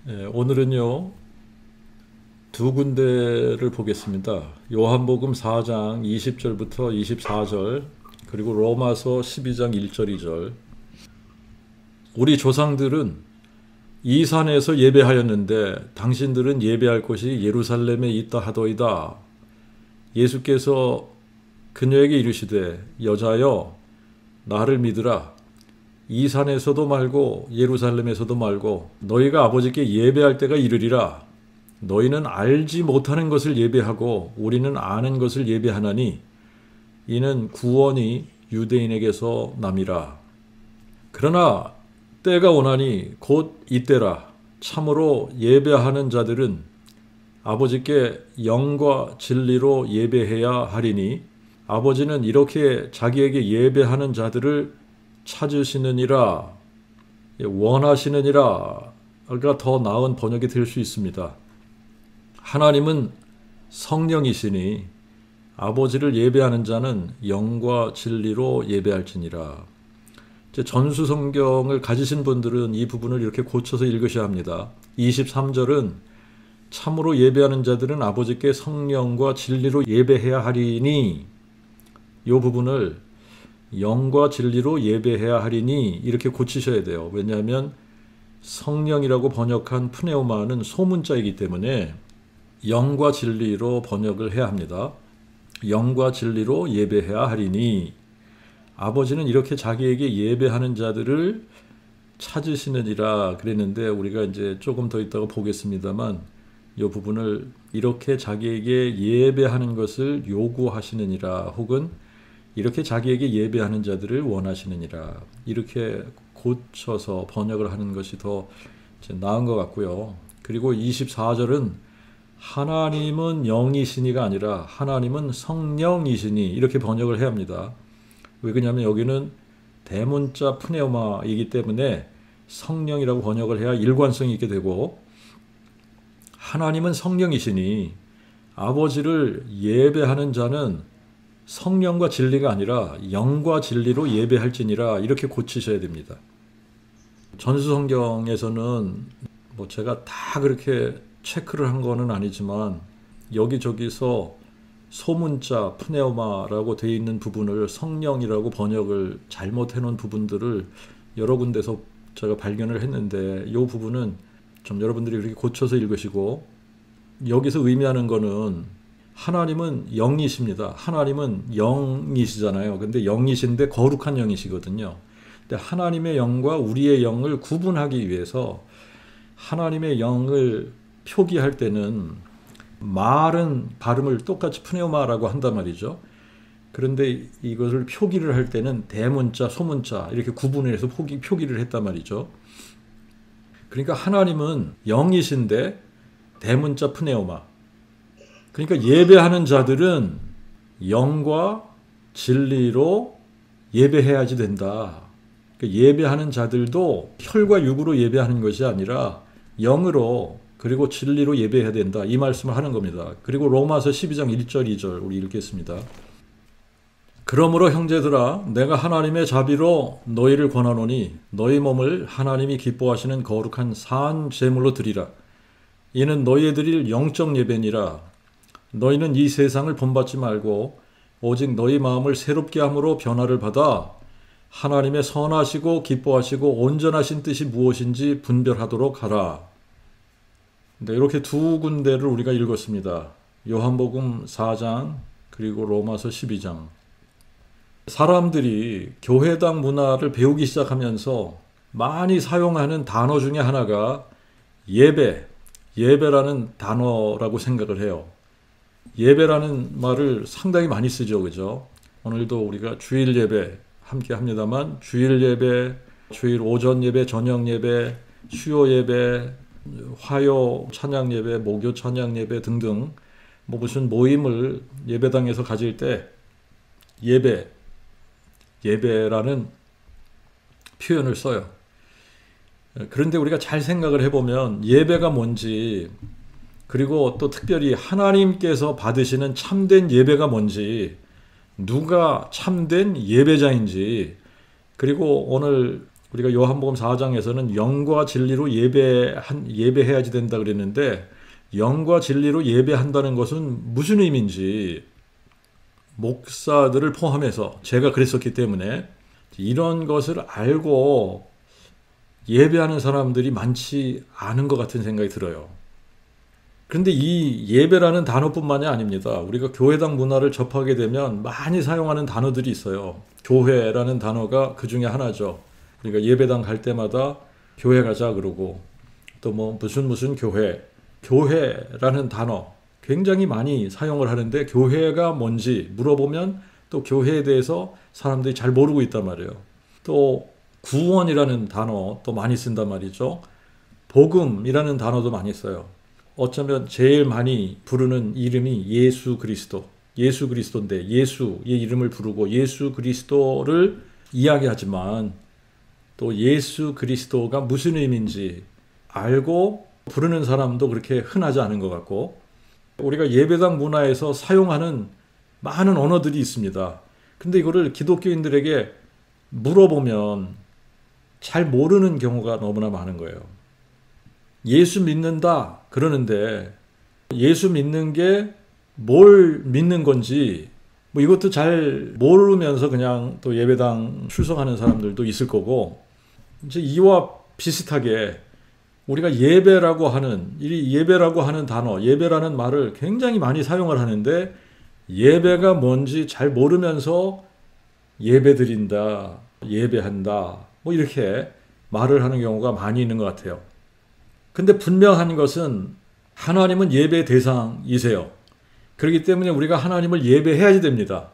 오늘은요, 두 군데를 보겠습니다. 요한복음 4장 20절부터 24절, 그리고 로마서 12장 1절 2절. 우리 조상들은 이 산에서 예배하였는데 당신들은 예배할 곳이 예루살렘에 있다 하더이다. 예수께서 그녀에게 이르시되 여자여 나를 믿으라. 이 산에서도 말고 예루살렘에서도 말고 너희가 아버지께 예배할 때가 이르리라. 너희는 알지 못하는 것을 예배하고 우리는 아는 것을 예배하나니 이는 구원이 유대인에게서 남이라. 그러나 때가 오나니 곧 이때라. 참으로 예배하는 자들은 아버지께 영과 진리로 예배해야 하리니 아버지는 이렇게 자기에게 예배하는 자들을 찾으시느니라, 원하시느니라. 가 더 나은 번역이 될 수 있습니다. 하나님은 성령이시니 아버지를 예배하는 자는 영과 진리로 예배할지니라. 전수 성경을 가지신 분들은 이 부분을 이렇게 고쳐서 읽으셔야 합니다. 23절은 참으로 예배하는 자들은 아버지께 성령과 진리로 예배해야 하리니, 이 부분을 영과 진리로 예배해야 하리니 이렇게 고치셔야 돼요. 왜냐하면 성령이라고 번역한 프네우마는 소문자이기 때문에 영과 진리로 번역을 해야 합니다. 영과 진리로 예배해야 하리니 아버지는 이렇게 자기에게 예배하는 자들을 찾으시느니라 그랬는데, 우리가 이제 조금 더 있다가 보겠습니다만 이 부분을 이렇게 자기에게 예배하는 것을 요구하시느니라, 혹은 이렇게 자기에게 예배하는 자들을 원하시느니라, 이렇게 고쳐서 번역을 하는 것이 더 나은 것 같고요. 그리고 24절은 하나님은 영이시니가 아니라 하나님은 성령이시니 이렇게 번역을 해야 합니다. 왜 그러냐면 여기는 대문자 프네우마이기 때문에 성령이라고 번역을 해야 일관성이 있게 되고, 하나님은 성령이시니 아버지를 예배하는 자는 성령과 진리가 아니라 영과 진리로 예배할지니라, 이렇게 고치셔야 됩니다. 전수성경에서는 제가 다 그렇게 체크를 한 거는 아니지만 여기저기서 소문자 프네우마라고 되어 있는 부분을 성령이라고 번역을 잘못해 놓은 부분들을 여러 군데서 제가 발견을 했는데, 이 부분은 좀 여러분들이 이렇게 고쳐서 읽으시고, 여기서 의미하는 거는 하나님은 영이십니다. 하나님은 영이시잖아요. 근데 영이신데 거룩한 영이시거든요. 근데 하나님의 영과 우리의 영을 구분하기 위해서 하나님의 영을 표기할 때는 말은 발음을 똑같이 프네우마라고 한단 말이죠. 그런데 이것을 표기를 할 때는 대문자, 소문자 이렇게 구분을 해서 표기를 했단 말이죠. 그러니까 하나님은 영이신데 대문자 프네우마. 그러니까 예배하는 자들은 영과 진리로 예배해야지 된다. 그러니까 예배하는 자들도 혈과 육으로 예배하는 것이 아니라 영으로 그리고 진리로 예배해야 된다, 이 말씀을 하는 겁니다. 그리고 로마서 12장 1절 2절 우리 읽겠습니다. 그러므로 형제들아 내가 하나님의 자비로 너희를 권하노니 너희 몸을 하나님이 기뻐하시는 거룩한 산 제물로 드리라. 이는 너희의 드릴 영적 예배니라. 너희는 이 세상을 본받지 말고 오직 너희 마음을 새롭게 함으로 변화를 받아 하나님의 선하시고 기뻐하시고 온전하신 뜻이 무엇인지 분별하도록 하라. 네, 이렇게 두 군데를 우리가 읽었습니다. 요한복음 4장 그리고 로마서 12장. 사람들이 교회당 문화를 배우기 시작하면서 많이 사용하는 단어 중에 하나가 예배라는 단어라고 생각을 해요. 예배라는 말을 상당히 많이 쓰죠. 그죠? 오늘도 우리가 주일 예배 함께 합니다만, 주일 예배, 주일 오전 예배, 저녁 예배, 수요 예배, 화요 찬양 예배, 목요 찬양 예배 등등 무슨 모임을 예배당에서 가질 때 예배라는 표현을 써요. 그런데 우리가 잘 생각을 해보면 예배가 뭔지, 그리고 또 특별히 하나님께서 받으시는 참된 예배가 뭔지, 누가 참된 예배자인지, 그리고 오늘 우리가 요한복음 4장에서는 영과 진리로 예배해야지 된다 그랬는데 영과 진리로 예배한다는 것은 무슨 의미인지 목사들을 포함해서 제가 그랬었기 때문에 이런 것을 알고 예배하는 사람들이 많지 않은 것 같은 생각이 들어요. 그런데 이 예배라는 단어뿐만이 아닙니다. 우리가 교회당 문화를 접하게 되면 많이 사용하는 단어들이 있어요. 교회라는 단어가 그 중에 하나죠. 그러니까 예배당 갈 때마다 교회 가자 그러고 또 뭐 무슨 교회라는 단어 굉장히 많이 사용을 하는데 교회가 뭔지 물어보면 또 교회에 대해서 사람들이 잘 모르고 있단 말이에요. 또 구원이라는 단어 또 많이 쓴단 말이죠. 복음이라는 단어도 많이 써요. 어쩌면 제일 많이 부르는 이름이 예수 그리스도인데 예수의 이름을 부르고 예수 그리스도를 이야기하지만 또 예수 그리스도가 무슨 의미인지 알고 부르는 사람도 그렇게 흔하지 않은 것 같고 우리가 예배당 문화에서 사용하는 많은 언어들이 있습니다. 근데 이거를 기독교인들에게 물어보면 잘 모르는 경우가 너무나 많은 거예요. 예수 믿는다 그러는데 예수 믿는 게 뭘 믿는 건지 뭐 이것도 잘 모르면서 그냥 또 예배당 출석하는 사람들도 있을 거고 이제 이와 비슷하게 우리가 예배라고 하는 단어, 예배라는 말을 굉장히 많이 사용을 하는데 예배가 뭔지 잘 모르면서 예배드린다, 예배한다 뭐 이렇게 말을 하는 경우가 많이 있는 것 같아요. 근데 분명한 것은 하나님은 예배 대상이세요. 그렇기 때문에 우리가 하나님을 예배해야지 됩니다.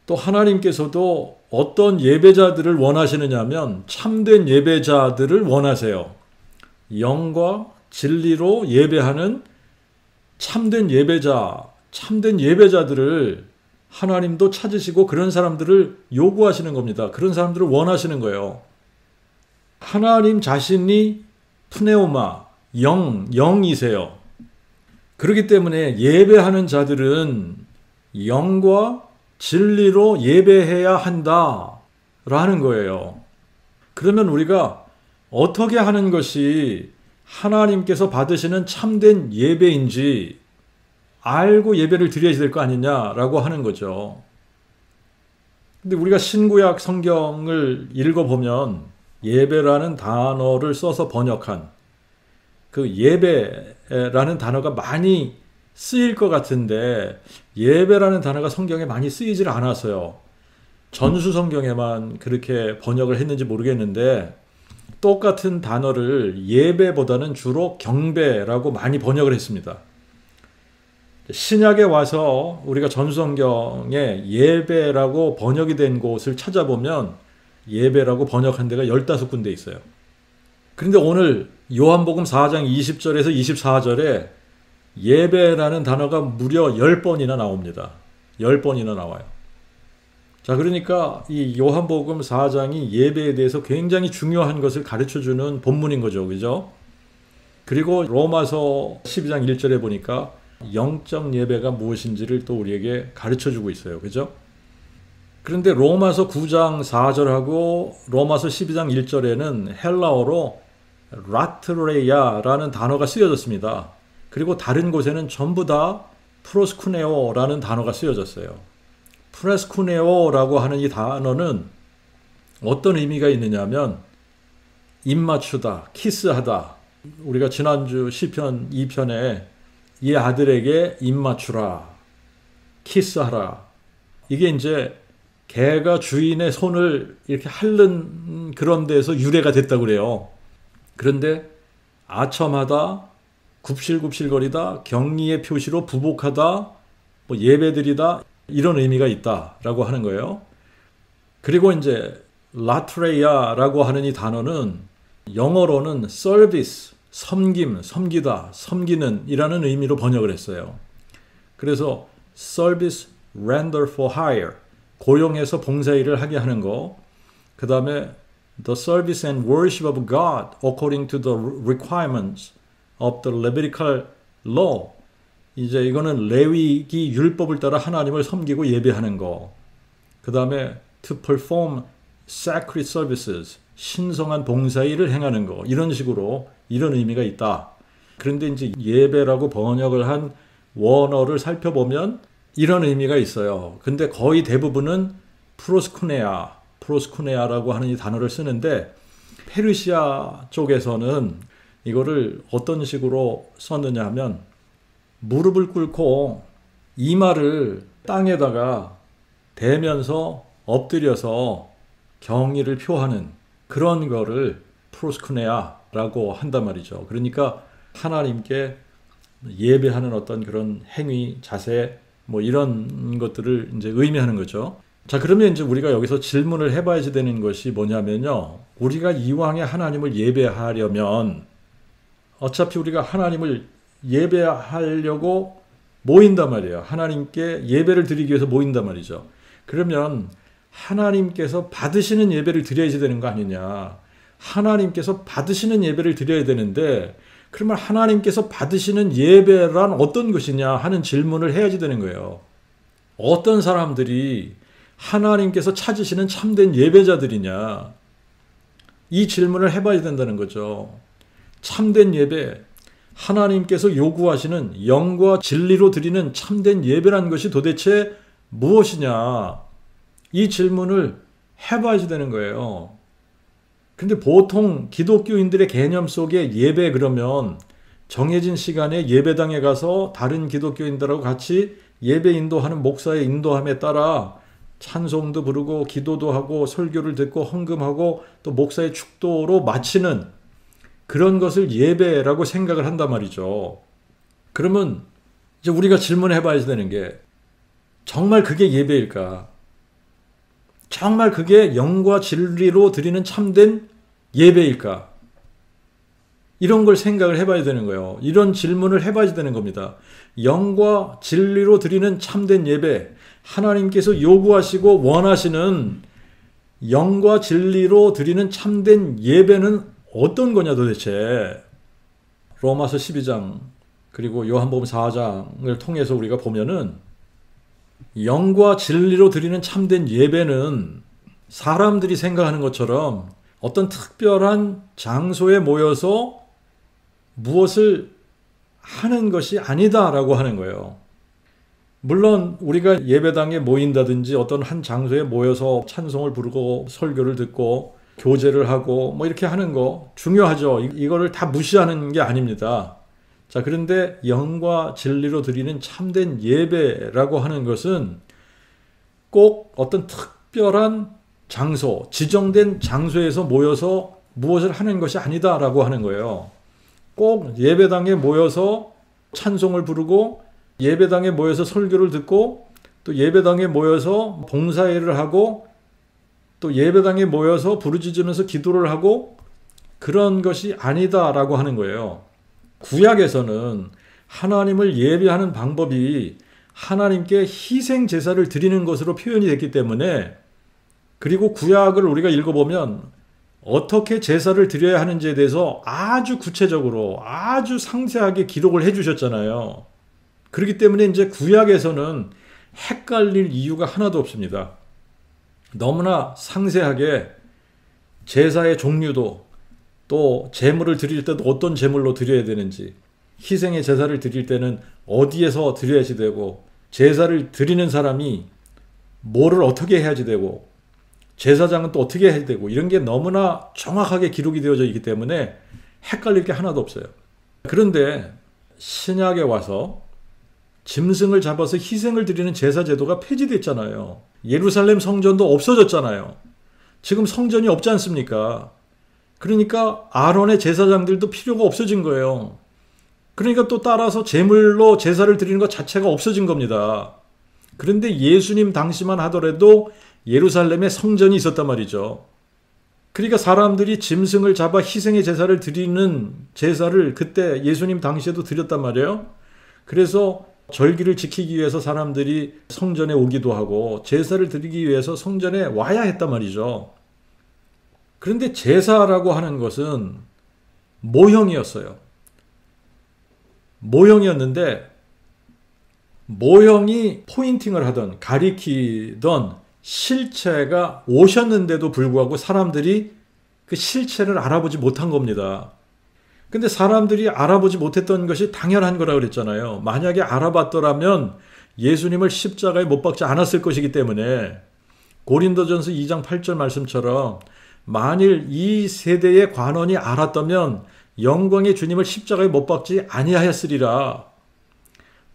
또 하나님께서도 어떤 예배자들을 원하시느냐면 참된 예배자들을 원하세요. 영과 진리로 예배하는 참된 예배자들을 하나님도 찾으시고 그런 사람들을 요구하시는 겁니다. 그런 사람들을 원하시는 거예요. 하나님 자신이 푸네오마, 영이세요. 그렇기 때문에 예배하는 자들은 영과 진리로 예배해야 한다라는 거예요. 그러면 우리가 어떻게 하는 것이 하나님께서 받으시는 참된 예배인지 알고 예배를 드려야 될 거 아니냐라고 하는 거죠. 근데 우리가 신구약 성경을 읽어보면 예배라는 단어를 써서 번역한 그 예배라는 단어가 많이 쓰일 것 같은데 예배라는 단어가 성경에 많이 쓰이질 않아서요. 전수 성경에만 그렇게 번역을 했는지 모르겠는데 똑같은 단어를 예배보다는 주로 경배라고 많이 번역을 했습니다. 신약에 와서 우리가 전수 성경에 예배라고 번역이 된 곳을 찾아보면 예배라고 번역한 데가 15군데 있어요. 그런데 오늘 요한복음 4장 20절에서 24절에 예배라는 단어가 무려 10번이나 나옵니다. 10번이나 나와요. 자, 그러니까 이 요한복음 4장이 예배에 대해서 굉장히 중요한 것을 가르쳐주는 본문인 거죠. 그죠? 그리고 로마서 12장 1절에 보니까 영적 예배가 무엇인지를 또 우리에게 가르쳐주고 있어요. 그죠? 그런데 로마서 9장 4절하고 로마서 12장 1절에는 헬라어로 라트레야라는 단어가 쓰여졌습니다. 그리고 다른 곳에는 전부 다 프로스쿠네오라는 단어가 쓰여졌어요. 프레스쿠네오라고 하는 이 단어는 어떤 의미가 있느냐면 입맞추다, 키스하다. 우리가 지난주 시편 2편에 이 아들에게 입맞추라, 키스하라. 이게 이제 개가 주인의 손을 이렇게 핥는 그런 데서 유래가 됐다고 그래요. 그런데 아첨하다, 굽실굽실거리다, 경의의 표시로 부복하다, 뭐 예배드리다 이런 의미가 있다라고 하는 거예요. 그리고 이제 라트레야라고 하는 이 단어는 영어로는 서비스, 섬김, 섬기다, 섬기는 이라는 의미로 번역을 했어요. 그래서 service render for hire, 고용해서 봉사일을 하게 하는 거. 그 다음에 the service and worship of God according to the requirements of the Levitical law. 이제 이거는 레위기 율법을 따라 하나님을 섬기고 예배하는 거. 그 다음에 to perform sacred services, 신성한 봉사일을 행하는 거, 이런 식으로 이런 의미가 있다. 그런데 이제 예배라고 번역을 한 원어를 살펴보면 이런 의미가 있어요. 근데 거의 대부분은 프로스쿠네아라고 하는 이 단어를 쓰는데, 페르시아 쪽에서는 이거를 어떤 식으로 썼느냐 하면, 무릎을 꿇고 이마를 땅에다가 대면서 엎드려서 경의를 표하는 그런 거를 프로스쿠네아라고 한단 말이죠. 그러니까 하나님께 예배하는 어떤 그런 행위, 자세, 뭐 이런 것들을 이제 의미하는 거죠. 자, 그러면 이제 우리가 여기서 질문을 해봐야지 되는 것이 뭐냐면요. 우리가 이왕에 하나님을 예배하려면 어차피 우리가 하나님을 예배하려고 모인단 말이에요. 하나님께 예배를 드리기 위해서 모인단 말이죠. 그러면 하나님께서 받으시는 예배를 드려야지 되는 거 아니냐. 하나님께서 받으시는 예배를 드려야 되는데, 그러면 하나님께서 받으시는 예배란 어떤 것이냐 하는 질문을 해야지 되는 거예요. 어떤 사람들이 하나님께서 찾으시는 참된 예배자들이냐, 이 질문을 해봐야 된다는 거죠. 참된 예배, 하나님께서 요구하시는 영과 진리로 드리는 참된 예배란 것이 도대체 무엇이냐, 이 질문을 해봐야지 되는 거예요. 근데 보통 기독교인들의 개념 속에 예배 그러면 정해진 시간에 예배당에 가서 다른 기독교인들하고 같이 예배 인도하는 목사의 인도함에 따라 찬송도 부르고 기도도 하고 설교를 듣고 헌금하고 또 목사의 축도로 마치는 그런 것을 예배라고 생각을 한단 말이죠. 그러면 이제 우리가 질문해 봐야 되는 게, 정말 그게 예배일까? 정말 그게 영과 진리로 드리는 참된 예배일까? 이런 걸 생각을 해봐야 되는 거예요. 이런 질문을 해봐야 되는 겁니다. 영과 진리로 드리는 참된 예배, 하나님께서 요구하시고 원하시는 영과 진리로 드리는 참된 예배는 어떤 거냐 도대체. 로마서 12장 그리고 요한복음 4장을 통해서 우리가 보면은 영과 진리로 드리는 참된 예배는 사람들이 생각하는 것처럼 어떤 특별한 장소에 모여서 무엇을 하는 것이 아니다라고 하는 거예요. 물론 우리가 예배당에 모인다든지 어떤 한 장소에 모여서 찬송을 부르고 설교를 듣고 교제를 하고 뭐 이렇게 하는 거 중요하죠. 이거를 다 무시하는 게 아닙니다. 자, 그런데 영과 진리로 드리는 참된 예배라고 하는 것은 꼭 어떤 특별한 장소, 지정된 장소에서 모여서 무엇을 하는 것이 아니다라고 하는 거예요. 꼭 예배당에 모여서 찬송을 부르고 예배당에 모여서 설교를 듣고 또 예배당에 모여서 봉사일을 하고 또 예배당에 모여서 부르짖으면서 기도를 하고 그런 것이 아니다라고 하는 거예요. 구약에서는 하나님을 예배하는 방법이 하나님께 희생 제사를 드리는 것으로 표현이 됐기 때문에, 그리고 구약을 우리가 읽어보면 어떻게 제사를 드려야 하는지에 대해서 아주 구체적으로 아주 상세하게 기록을 해주셨잖아요. 그렇기 때문에 이제 구약에서는 헷갈릴 이유가 하나도 없습니다. 너무나 상세하게 제사의 종류도 또 제물을 드릴 때도 어떤 제물로 드려야 되는지, 희생의 제사를 드릴 때는 어디에서 드려야지 되고, 제사를 드리는 사람이 뭐를 어떻게 해야지 되고, 제사장은 또 어떻게 해야 되고, 이런 게 너무나 정확하게 기록이 되어져 있기 때문에 헷갈릴 게 하나도 없어요. 그런데 신약에 와서 짐승을 잡아서 희생을 드리는 제사 제도가 폐지됐잖아요. 예루살렘 성전도 없어졌잖아요. 지금 성전이 없지 않습니까? 그러니까 아론의 제사장들도 필요가 없어진 거예요. 그러니까 또 따라서 제물로 제사를 드리는 것 자체가 없어진 겁니다. 그런데 예수님 당시만 하더라도 예루살렘에 성전이 있었단 말이죠. 그러니까 사람들이 짐승을 잡아 희생의 제사를 드리는 제사를 그때 예수님 당시에도 드렸단 말이에요. 그래서 절기를 지키기 위해서 사람들이 성전에 오기도 하고 제사를 드리기 위해서 성전에 와야 했단 말이죠. 그런데 제사라고 하는 것은 모형이었어요. 모형이었는데 모형이 포인팅을 하던 가리키던 실체가 오셨는데도 불구하고 사람들이 그 실체를 알아보지 못한 겁니다. 근데 사람들이 알아보지 못했던 것이 당연한 거라 그랬잖아요. 만약에 알아봤더라면 예수님을 십자가에 못 박지 않았을 것이기 때문에 고린도전서 2장 8절 말씀처럼 만일 이 세대의 관원이 알았다면 영광의 주님을 십자가에 못 박지 아니하였으리라.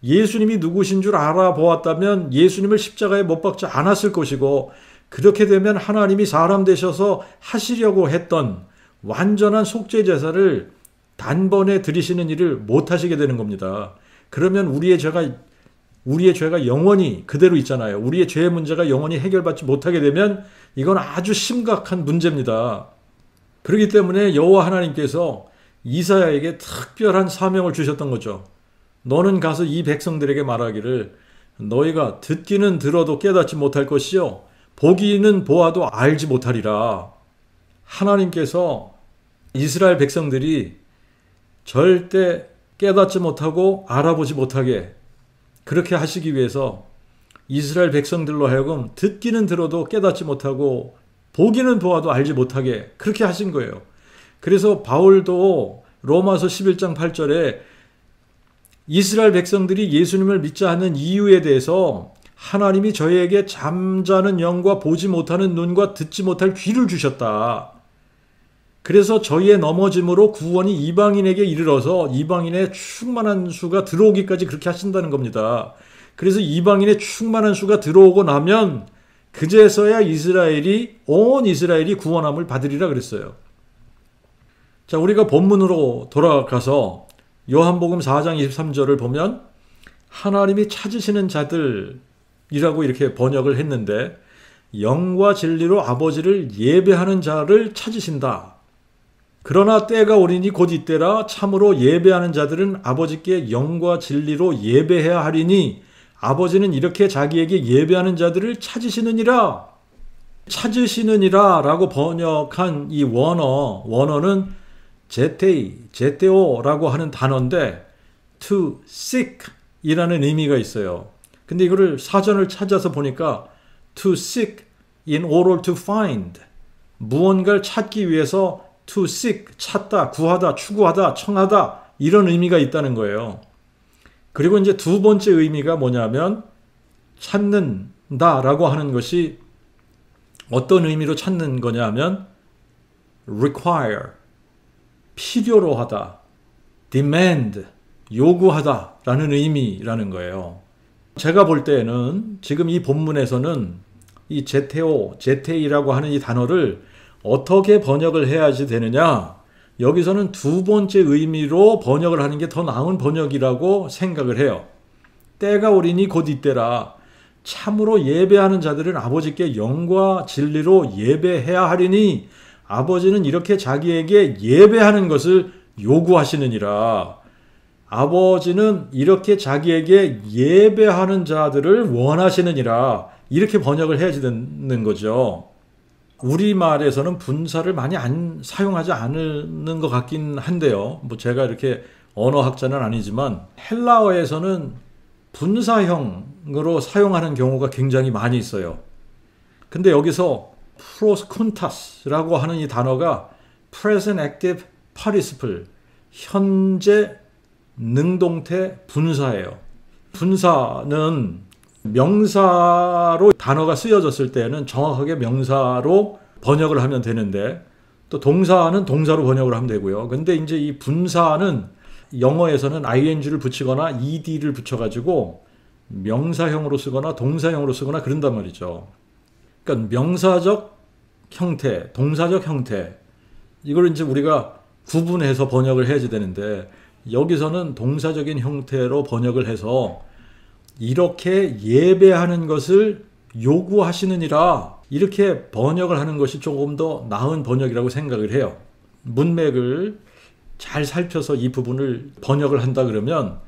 예수님이 누구신 줄 알아보았다면 예수님을 십자가에 못 박지 않았을 것이고, 그렇게 되면 하나님이 사람 되셔서 하시려고 했던 완전한 속죄 제사를 단번에 드리시는 일을 못 하시게 되는 겁니다. 그러면 우리의 죄가 영원히 그대로 있잖아요. 우리의 죄의 문제가 영원히 해결받지 못하게 되면 이건 아주 심각한 문제입니다. 그렇기 때문에 여호와 하나님께서 이사야에게 특별한 사명을 주셨던 거죠. 너는 가서 이 백성들에게 말하기를 너희가 듣기는 들어도 깨닫지 못할 것이요 보기는 보아도 알지 못하리라. 하나님께서 이스라엘 백성들이 절대 깨닫지 못하고 알아보지 못하게 그렇게 하시기 위해서 이스라엘 백성들로 하여금 듣기는 들어도 깨닫지 못하고 보기는 보아도 알지 못하게 그렇게 하신 거예요. 그래서 바울도 로마서 11장 8절에 이스라엘 백성들이 예수님을 믿지 않는 이유에 대해서 하나님이 저희에게 잠자는 영과 보지 못하는 눈과 듣지 못할 귀를 주셨다. 그래서 저희의 넘어짐으로 구원이 이방인에게 이르러서 이방인의 충만한 수가 들어오기까지 그렇게 하신다는 겁니다. 그래서 이방인의 충만한 수가 들어오고 나면 그제서야 온 이스라엘이 구원함을 받으리라 그랬어요. 자, 우리가 본문으로 돌아가서 요한복음 4장 23절을 보면 하나님이 찾으시는 자들이라고 이렇게 번역을 했는데 영과 진리로 아버지를 예배하는 자를 찾으신다. 그러나 때가 오리니 곧 이때라. 참으로 예배하는 자들은 아버지께 영과 진리로 예배해야 하리니 아버지는 이렇게 자기에게 예배하는 자들을 찾으시느니라. 찾으시느니라 라고 번역한 이 원어는 제테오라고 하는 단어인데 to seek 이라는 의미가 있어요. 근데 이거를 사전을 찾아서 보니까 to seek in order to find, 무언가를 찾기 위해서 to seek, 찾다, 구하다, 추구하다, 청하다 이런 의미가 있다는 거예요. 그리고 이제 두 번째 의미가 뭐냐면 찾는다라고 하는 것이 어떤 의미로 찾는 거냐면 require, 필요로 하다, demand, 요구하다라는 의미라는 거예요. 제가 볼 때는 지금 이 본문에서는 이 제테이라고 하는 이 단어를 어떻게 번역을 해야지 되느냐? 여기서는 두 번째 의미로 번역을 하는 게 더 나은 번역이라고 생각을 해요. 때가 오리니 곧 이때라. 참으로 예배하는 자들은 아버지께 영과 진리로 예배해야 하리니 아버지는 이렇게 자기에게 예배하는 것을 요구하시느니라. 아버지는 이렇게 자기에게 예배하는 자들을 원하시느니라. 이렇게 번역을 해야지 되는 거죠. 우리말에서는 분사를 많이 사용하지 않는 것 같긴 한데요. 뭐 제가 이렇게 언어학자는 아니지만 헬라어에서는 분사형으로 사용하는 경우가 굉장히 많이 있어요. 근데 여기서 proskuntas라고 하는 이 단어가 present active participle, 현재 능동태 분사예요. 분사는 명사로 단어가 쓰여졌을 때는 정확하게 명사로 번역을 하면 되는데 또 동사는 동사로 번역을 하면 되고요. 근데 이제 이 분사는 영어에서는 ing를 붙이거나 ed를 붙여가지고 명사형으로 쓰거나 동사형으로 쓰거나 그런단 말이죠. 그러니까 명사적 형태, 동사적 형태 이걸 이제 우리가 구분해서 번역을 해야지 되는데 여기서는 동사적인 형태로 번역을 해서 이렇게 예배하는 것을 요구하시느니라 이렇게 번역을 하는 것이 조금 더 나은 번역이라고 생각을 해요. 문맥을 잘 살펴서 이 부분을 번역을 한다 그러면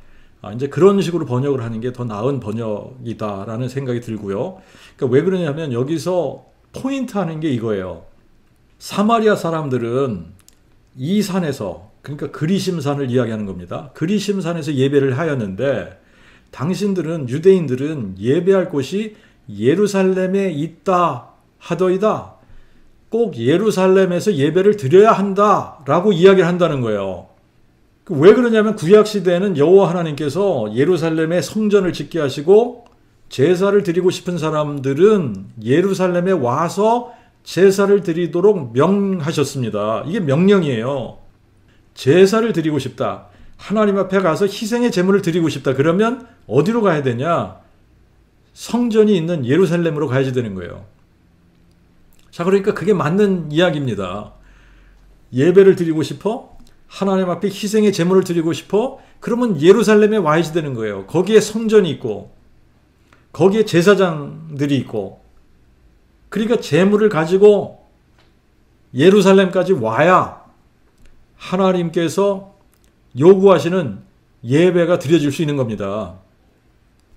이제 그런 식으로 번역을 하는 게 더 나은 번역이다라는 생각이 들고요. 그러니까 왜 그러냐면 여기서 포인트 하는 게 이거예요. 사마리아 사람들은 이 산에서 그러니까 그리심산을 이야기하는 겁니다. 그리심산에서 예배를 하였는데 당신들은 유대인들은 예배할 곳이 예루살렘에 있다 하더이다. 꼭 예루살렘에서 예배를 드려야 한다라고 이야기를 한다는 거예요. 왜 그러냐면 구약 시대에는 여호와 하나님께서 예루살렘에 성전을 짓게 하시고 제사를 드리고 싶은 사람들은 예루살렘에 와서 제사를 드리도록 명하셨습니다. 이게 명령이에요. 제사를 드리고 싶다. 하나님 앞에 가서 희생의 제물을 드리고 싶다. 그러면 어디로 가야 되냐? 성전이 있는 예루살렘으로 가야지 되는 거예요. 자, 그러니까 그게 맞는 이야기입니다. 예배를 드리고 싶어? 하나님 앞에 희생의 제물을 드리고 싶어? 그러면 예루살렘에 와야지 되는 거예요. 거기에 성전이 있고 거기에 제사장들이 있고, 그러니까 제물을 가지고 예루살렘까지 와야 하나님께서 요구하시는 예배가 드려질 수 있는 겁니다.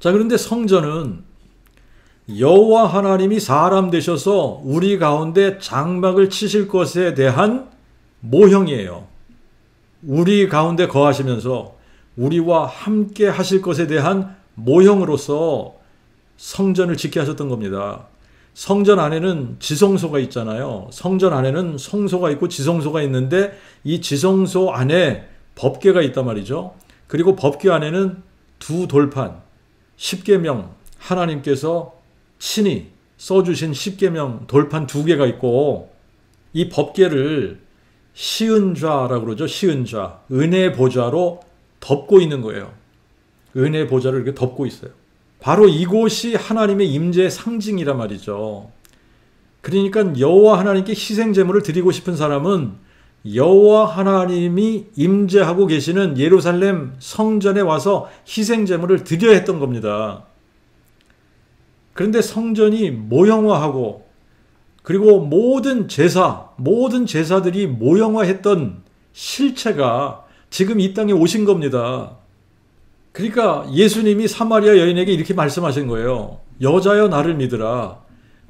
자, 그런데 성전은 여호와 하나님이 사람 되셔서 우리 가운데 장막을 치실 것에 대한 모형이에요. 우리 가운데 거하시면서 우리와 함께 하실 것에 대한 모형으로서 성전을 짓게 하셨던 겁니다. 성전 안에는 지성소가 있잖아요. 성전 안에는 성소가 있고 지성소가 있는데 이 지성소 안에 법궤가 있단 말이죠. 그리고 법궤 안에는 두 돌판, 십계명, 하나님께서 친히 써주신 십계명 돌판 두 개가 있고, 이 법궤를 시은좌라고 그러죠. 시은좌, 은혜의 보좌로 덮고 있는 거예요. 은혜의 보좌를 이렇게 덮고 있어요. 바로 이곳이 하나님의 임재의 상징이란 말이죠. 그러니까 여호와 하나님께 희생 제물을 드리고 싶은 사람은 여호와 하나님이 임재하고 계시는 예루살렘 성전에 와서 희생 제물을 드려야 했던 겁니다. 그런데 성전이 모형화하고, 그리고 모든 제사들이 모형화했던 실체가 지금 이 땅에 오신 겁니다. 그러니까 예수님이 사마리아 여인에게 이렇게 말씀하신 거예요. 여자여 나를 믿으라.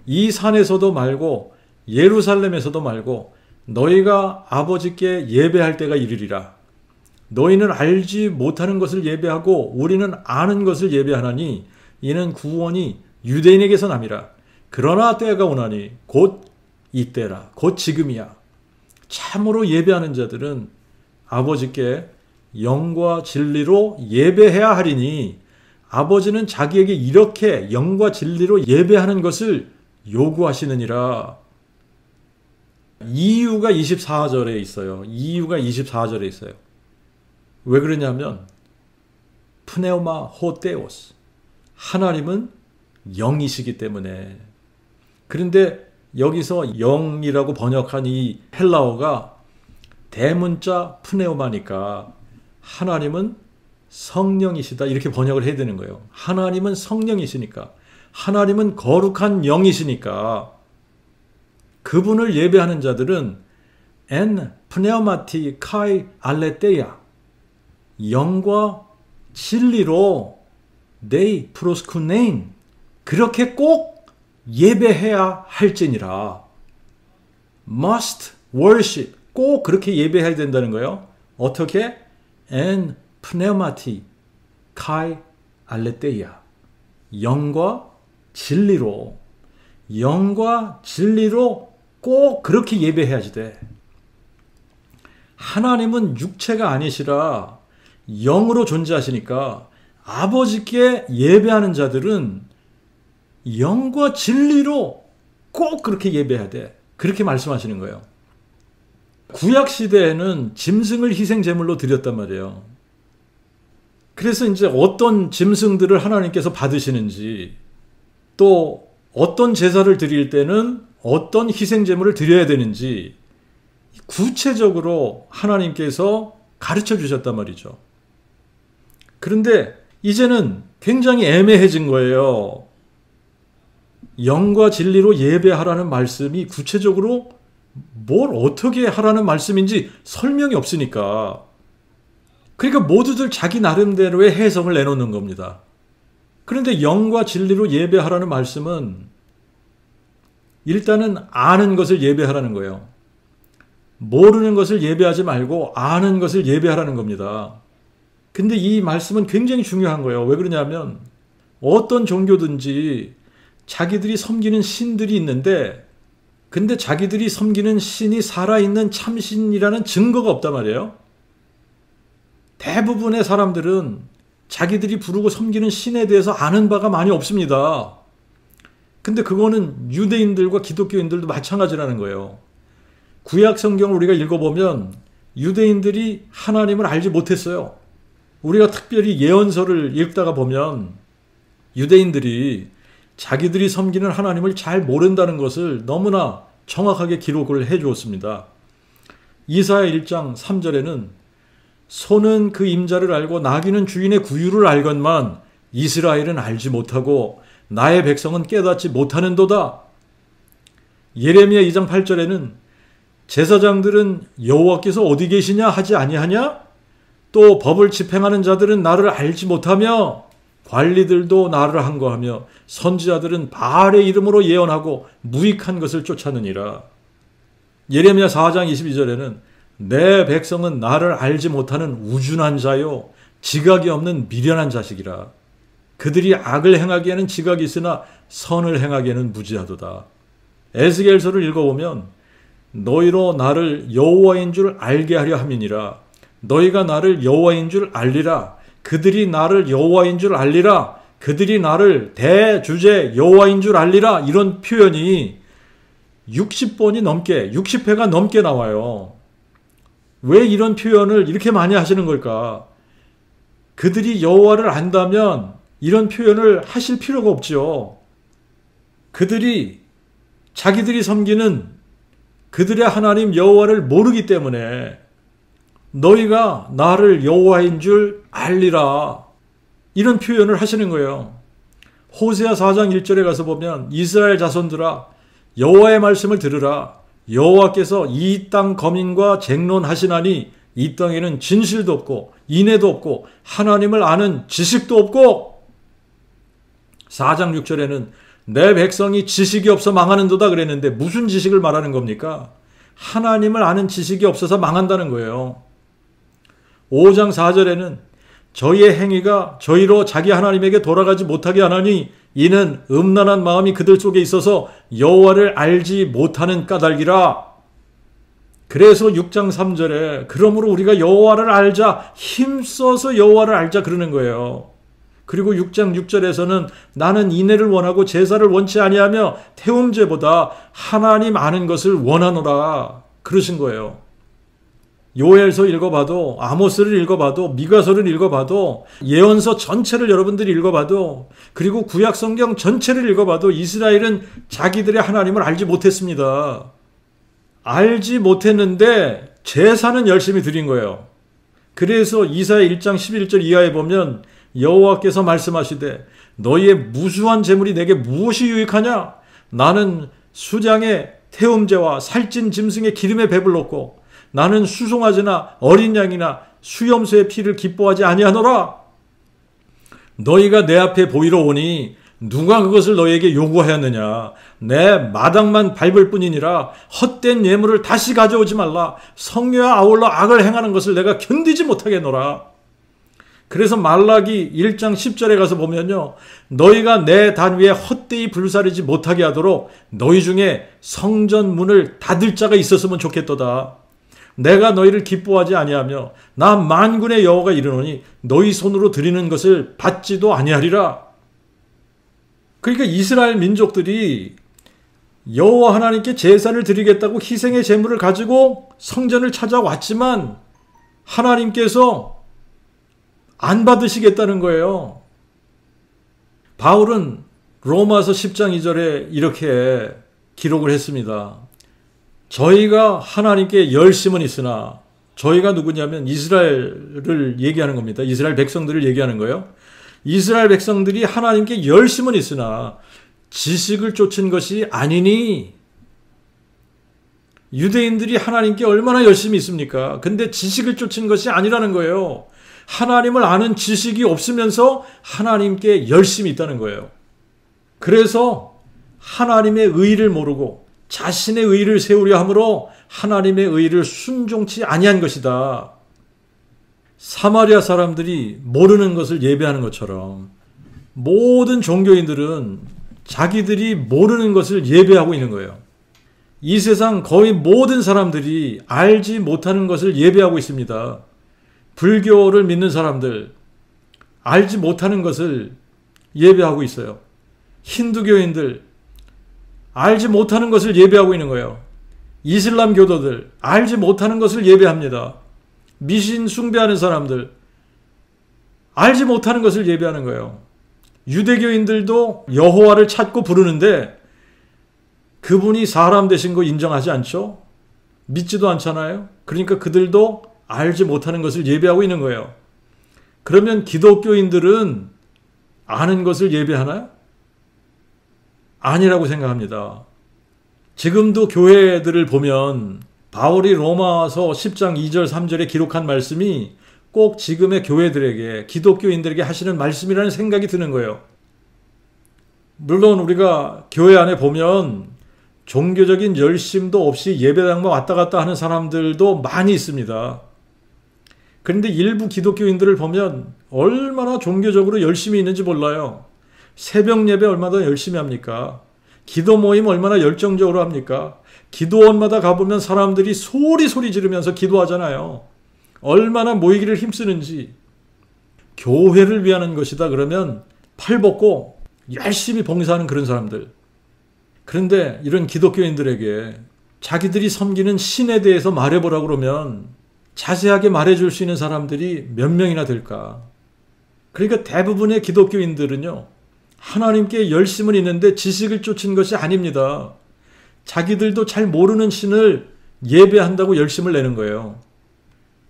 이 산에서도 말고 예루살렘에서도 말고 너희가 아버지께 예배할 때가 이르리라. 너희는 알지 못하는 것을 예배하고 우리는 아는 것을 예배하나니 이는 구원이 유대인에게서 남이라. 그러나 때가 오나니 곧 이때라. 곧 지금이야. 참으로 예배하는 자들은 아버지께 영과 진리로 예배해야 하리니 아버지는 자기에게 이렇게 영과 진리로 예배하는 것을 요구하시느니라. 이유가 24절에 있어요. 이유가 24절에 있어요. 왜 그러냐면 프네우마 호테오스, 하나님은 영이시기 때문에. 그런데 여기서 영이라고 번역한 이 헬라어가 대문자 프네우마니까 하나님은 성령이시다 이렇게 번역을 해야 되는 거예요. 하나님은 성령이시니까, 하나님은 거룩한 영이시니까 그분을 예배하는 자들은 엔 프네오마티 카이 알레테야, 영과 진리로 네이 프로스쿠네인, 그렇게 꼭 예배해야 할지니라. must worship, 꼭 그렇게 예배해야 된다는 거예요. 어떻게? 엔 프네오마티 카이 알레테야, 영과 진리로 꼭 그렇게 예배해야지 돼. 하나님은 육체가 아니시라 영으로 존재하시니까 아버지께 예배하는 자들은 영과 진리로 꼭 그렇게 예배해야 돼. 그렇게 말씀하시는 거예요. 구약 시대에는 짐승을 희생 제물로 드렸단 말이에요. 그래서 이제 어떤 짐승들을 하나님께서 받으시는지, 또 어떤 제사를 드릴 때는 어떤 희생 제물을 드려야 되는지 구체적으로 하나님께서 가르쳐 주셨단 말이죠. 그런데 이제는 굉장히 애매해진 거예요. 영과 진리로 예배하라는 말씀이 구체적으로 뭘 어떻게 하라는 말씀인지 설명이 없으니까, 그러니까 모두들 자기 나름대로의 해석을 내놓는 겁니다. 그런데 영과 진리로 예배하라는 말씀은 일단은 아는 것을 예배하라는 거예요. 모르는 것을 예배하지 말고 아는 것을 예배하라는 겁니다. 근데 이 말씀은 굉장히 중요한 거예요. 왜 그러냐면 어떤 종교든지 자기들이 섬기는 신들이 있는데 근데 자기들이 섬기는 신이 살아있는 참신이라는 증거가 없단 말이에요. 대부분의 사람들은 자기들이 부르고 섬기는 신에 대해서 아는 바가 많이 없습니다. 근데 그거는 유대인들과 기독교인들도 마찬가지라는 거예요. 구약 성경을 우리가 읽어보면 유대인들이 하나님을 알지 못했어요. 우리가 특별히 예언서를 읽다가 보면 유대인들이 자기들이 섬기는 하나님을 잘 모른다는 것을 너무나 정확하게 기록을 해 주었습니다. 이사야 1장 3절에는 소는 그 임자를 알고 나귀는 주인의 구유를 알건만 이스라엘은 알지 못하고 나의 백성은 깨닫지 못하는도다. 예레미야 2장 8절에는 제사장들은 여호와께서 어디 계시냐 하지 아니하냐? 또 법을 집행하는 자들은 나를 알지 못하며 관리들도 나를 항거하며 선지자들은 바알의 이름으로 예언하고 무익한 것을 쫓았느니라. 예레미야 4장 22절에는 내 백성은 나를 알지 못하는 우준한 자요 지각이 없는 미련한 자식이라. 그들이 악을 행하기에는 지각이 있으나 선을 행하기에는 무지하도다. 에스겔서를 읽어보면 너희로 나를 여호와인 줄 알게 하려 함이니라. 너희가 나를 여호와인 줄 알리라. 그들이 나를 여호와인 줄 알리라. 그들이 나를 대주제 여호와인 줄 알리라. 이런 표현이 60번이 넘게 60회가 넘게 나와요. 왜 이런 표현을 이렇게 많이 하시는 걸까? 그들이 여호와를 안다면 이런 표현을 하실 필요가 없죠. 그들이 자기들이 섬기는 그들의 하나님 여호와를 모르기 때문에 너희가 나를 여호와인 줄 알리라. 이런 표현을 하시는 거예요. 호세아 4장 1절에 가서 보면 이스라엘 자손들아 여호와의 말씀을 들으라. 여호와께서 이 땅 거민과 쟁론하시나니 이 땅에는 진실도 없고 인애도 없고 하나님을 아는 지식도 없고 4장 6절에는 내 백성이 지식이 없어 망하는도다 그랬는데 무슨 지식을 말하는 겁니까? 하나님을 아는 지식이 없어서 망한다는 거예요. 5장 4절에는 저희의 행위가 저희로 자기 하나님에게 돌아가지 못하게 하나니 이는 음란한 마음이 그들 속에 있어서 여호와를 알지 못하는 까닭이라. 그래서 6장 3절에 그러므로 우리가 여호와를 알자 힘써서 여호와를 알자 그러는 거예요. 그리고 6장 6절에서는 나는 인애를 원하고 제사를 원치 아니하며 태움제보다 하나님 아는 것을 원하노라 그러신 거예요. 요엘서 읽어봐도 아모스를 읽어봐도 미가서를 읽어봐도 예언서 전체를 여러분들이 읽어봐도 그리고 구약성경 전체를 읽어봐도 이스라엘은 자기들의 하나님을 알지 못했습니다. 알지 못했는데 제사는 열심히 드린 거예요. 그래서 이사야 1장 11절 이하에 보면 여호와께서 말씀하시되 너희의 무수한 재물이 내게 무엇이 유익하냐? 나는 수장의 태움제와 살찐 짐승의 기름에 배불렀고 나는 수송아지나 어린 양이나 수염소의 피를 기뻐하지 아니하노라. 너희가 내 앞에 보이러 오니 누가 그것을 너희에게 요구하였느냐? 내 마당만 밟을 뿐이니라. 헛된 예물을 다시 가져오지 말라. 성녀와 아울러 악을 행하는 것을 내가 견디지 못하겠노라. 그래서 말라기 1장 10절에 가서 보면요. 너희가 내 단 위에 헛되이 불사르지 못하게 하도록 너희 중에 성전 문을 닫을 자가 있었으면 좋겠도다. 내가 너희를 기뻐하지 아니하며 나 만군의 여호와가 이르노니 너희 손으로 드리는 것을 받지도 아니하리라. 그러니까 이스라엘 민족들이 여호와 하나님께 제사를 드리겠다고 희생의 제물을 가지고 성전을 찾아왔지만 하나님께서 안 받으시겠다는 거예요. 바울은 로마서 10장 2절에 이렇게 기록을 했습니다. 저희가 하나님께 열심은 있으나 저희가 누구냐면 이스라엘을 얘기하는 겁니다. 이스라엘 백성들을 얘기하는 거예요. 이스라엘 백성들이 하나님께 열심은 있으나 지식을 쫓은 것이 아니니. 유대인들이 하나님께 얼마나 열심히 있습니까? 근데 지식을 쫓은 것이 아니라는 거예요. 하나님을 아는 지식이 없으면서 하나님께 열심히 있다는 거예요. 그래서 하나님의 의의를 모르고 자신의 의의를 세우려 함으로 하나님의 의의를 순종치 아니한 것이다. 사마리아 사람들이 모르는 것을 예배하는 것처럼 모든 종교인들은 자기들이 모르는 것을 예배하고 있는 거예요. 이 세상 거의 모든 사람들이 알지 못하는 것을 예배하고 있습니다. 불교를 믿는 사람들, 알지 못하는 것을 예배하고 있어요. 힌두교인들, 알지 못하는 것을 예배하고 있는 거예요. 이슬람 교도들, 알지 못하는 것을 예배합니다. 미신 숭배하는 사람들, 알지 못하는 것을 예배하는 거예요. 유대교인들도 여호와를 찾고 부르는데 그분이 사람 되신 거 인정하지 않죠? 믿지도 않잖아요. 그러니까 그들도 알지 못하는 것을 예배하고 있는 거예요. 그러면 기독교인들은 아는 것을 예배하나요? 아니라고 생각합니다. 지금도 교회들을 보면 바울이 로마서 10장 2절 3절에 기록한 말씀이 꼭 지금의 교회들에게, 기독교인들에게 하시는 말씀이라는 생각이 드는 거예요. 물론 우리가 교회 안에 보면 종교적인 열심도 없이 예배당만 왔다 갔다 하는 사람들도 많이 있습니다. 그런데 일부 기독교인들을 보면 얼마나 종교적으로 열심히 있는지 몰라요. 새벽 예배 얼마나 열심히 합니까? 기도 모임 얼마나 열정적으로 합니까? 기도원마다 가보면 사람들이 소리 지르면서 기도하잖아요. 얼마나 모이기를 힘쓰는지. 교회를 위하는 것이다 그러면 팔 벗고 열심히 봉사하는 그런 사람들. 그런데 이런 기독교인들에게 자기들이 섬기는 신에 대해서 말해보라고 그러면 자세하게 말해줄 수 있는 사람들이 몇 명이나 될까? 그러니까 대부분의 기독교인들은요, 하나님께 열심은 있는데 지식을 쫓은 것이 아닙니다. 자기들도 잘 모르는 신을 예배한다고 열심을 내는 거예요.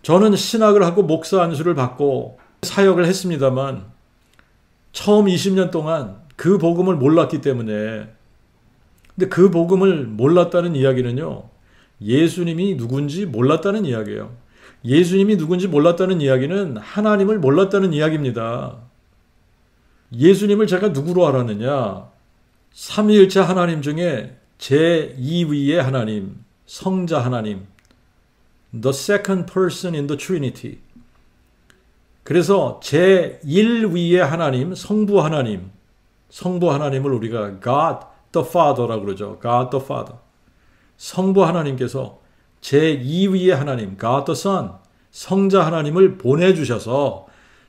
저는 신학을 하고 목사 안수를 받고 사역을 했습니다만 처음 20년 동안 그 복음을 몰랐기 때문에, 근데 그 복음을 몰랐다는 이야기는요, 예수님이 누군지 몰랐다는 이야기예요. 예수님이 누군지 몰랐다는 이야기는 하나님을 몰랐다는 이야기입니다. 예수님을 제가 누구로 알았느냐? 삼위일체 하나님 중에 제2위의 하나님, 성자 하나님, the second person in the Trinity. 그래서 제1위의 하나님, 성부 하나님을 우리가 God the Father라고 그러죠. God the Father. 성부 하나님께서 제2위의 하나님, God the Son, 성자 하나님을 보내주셔서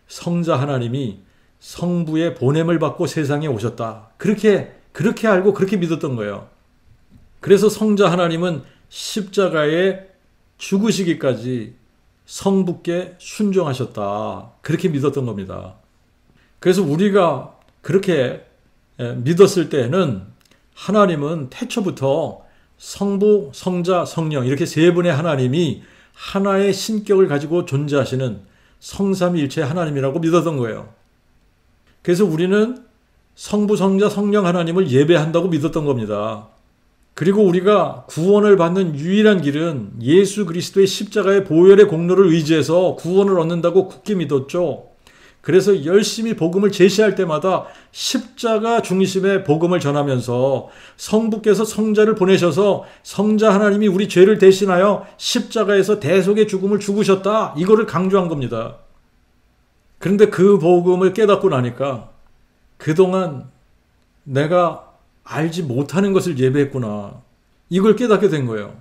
성자 하나님이 성부의 보냄을 받고 세상에 오셨다. 그렇게 알고 그렇게 믿었던 거예요. 그래서 성자 하나님은 십자가에 죽으시기까지 성부께 순종하셨다. 그렇게 믿었던 겁니다. 그래서 우리가 그렇게 믿었을 때는 하나님은 태초부터 성부, 성자, 성령 이렇게 세 분의 하나님이 하나의 신격을 가지고 존재하시는 성삼위일체 하나님이라고 믿었던 거예요. 그래서 우리는 성부, 성자, 성령 하나님을 예배한다고 믿었던 겁니다. 그리고 우리가 구원을 받는 유일한 길은 예수 그리스도의 십자가의 보혈의 공로를 의지해서 구원을 얻는다고 굳게 믿었죠. 그래서 열심히 복음을 제시할 때마다 십자가 중심의 복음을 전하면서 성부께서 성자를 보내셔서 성자 하나님이 우리 죄를 대신하여 십자가에서 대속의 죽음을 죽으셨다. 이거를 강조한 겁니다. 그런데 그 복음을 깨닫고 나니까 그동안 내가 알지 못하는 것을 예배했구나. 이걸 깨닫게 된 거예요.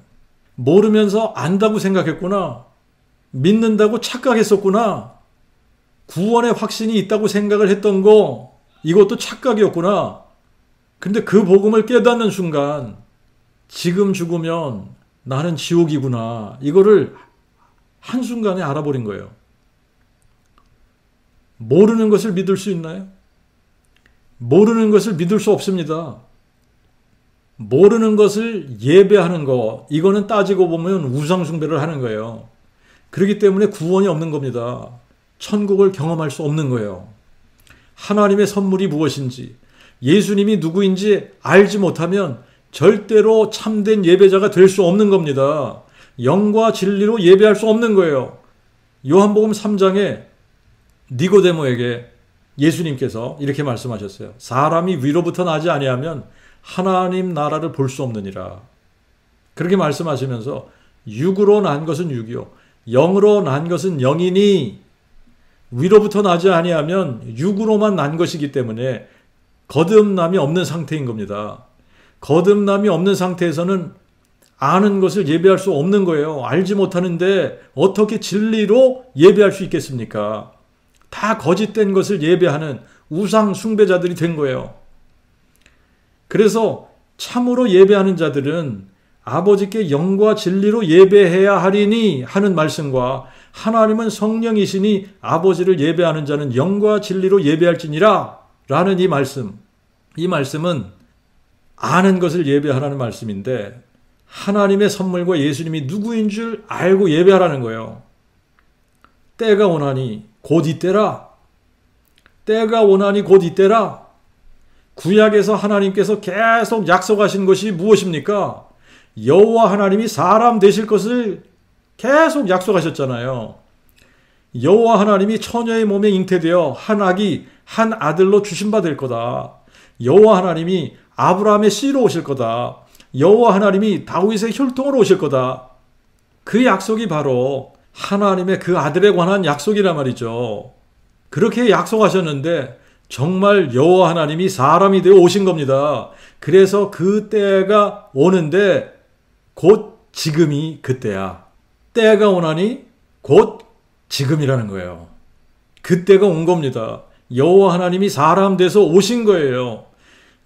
모르면서 안다고 생각했구나. 믿는다고 착각했었구나. 구원의 확신이 있다고 생각을 했던 거, 이것도 착각이었구나. 근데 그 복음을 깨닫는 순간 지금 죽으면 나는 지옥이구나. 이거를 한순간에 알아버린 거예요. 모르는 것을 믿을 수 있나요? 모르는 것을 믿을 수 없습니다. 모르는 것을 예배하는 거, 이거는 따지고 보면 우상숭배를 하는 거예요. 그렇기 때문에 구원이 없는 겁니다. 천국을 경험할 수 없는 거예요. 하나님의 선물이 무엇인지, 예수님이 누구인지 알지 못하면 절대로 참된 예배자가 될 수 없는 겁니다. 영과 진리로 예배할 수 없는 거예요. 요한복음 3장에 니고데모에게 예수님께서 이렇게 말씀하셨어요. 사람이 위로부터 나지 아니하면 하나님 나라를 볼 수 없느니라. 그렇게 말씀하시면서 육으로 난 것은 육이요 영으로 난 것은 영이니 위로부터 나지 아니하면 육으로만 난 것이기 때문에 거듭남이 없는 상태인 겁니다. 거듭남이 없는 상태에서는 아는 것을 예배할 수 없는 거예요. 알지 못하는데 어떻게 진리로 예배할 수 있겠습니까? 다 거짓된 것을 예배하는 우상 숭배자들이 된 거예요. 그래서 참으로 예배하는 자들은 아버지께 영과 진리로 예배해야 하리니 하는 말씀과 하나님은 성령이시니 아버지를 예배하는 자는 영과 진리로 예배할지니라 라는 이 말씀은 아는 것을 예배하라는 말씀인데 하나님의 선물과 예수님이 누구인 줄 알고 예배하라는 거예요. 때가 오나니 곧 이때라. 때가 오나니 곧 이때라. 구약에서 하나님께서 계속 약속하신 것이 무엇입니까? 여호와 하나님이 사람 되실 것을 계속 약속하셨잖아요. 여호와 하나님이 처녀의 몸에 잉태되어 한 아기 한 아들로 주신받을 거다. 여호와 하나님이 아브라함의 씨로 오실 거다. 여호와 하나님이 다윗의 혈통으로 오실 거다. 그 약속이 바로 하나님의 그 아들에 관한 약속이란 말이죠. 그렇게 약속하셨는데 정말 여호와 하나님이 사람이 되어 오신 겁니다. 그래서 그 때가 오는데 곧 지금이 그때야. 때가 오나니 곧 지금이라는 거예요. 그때가 온 겁니다. 여호와 하나님이 사람 돼서 오신 거예요.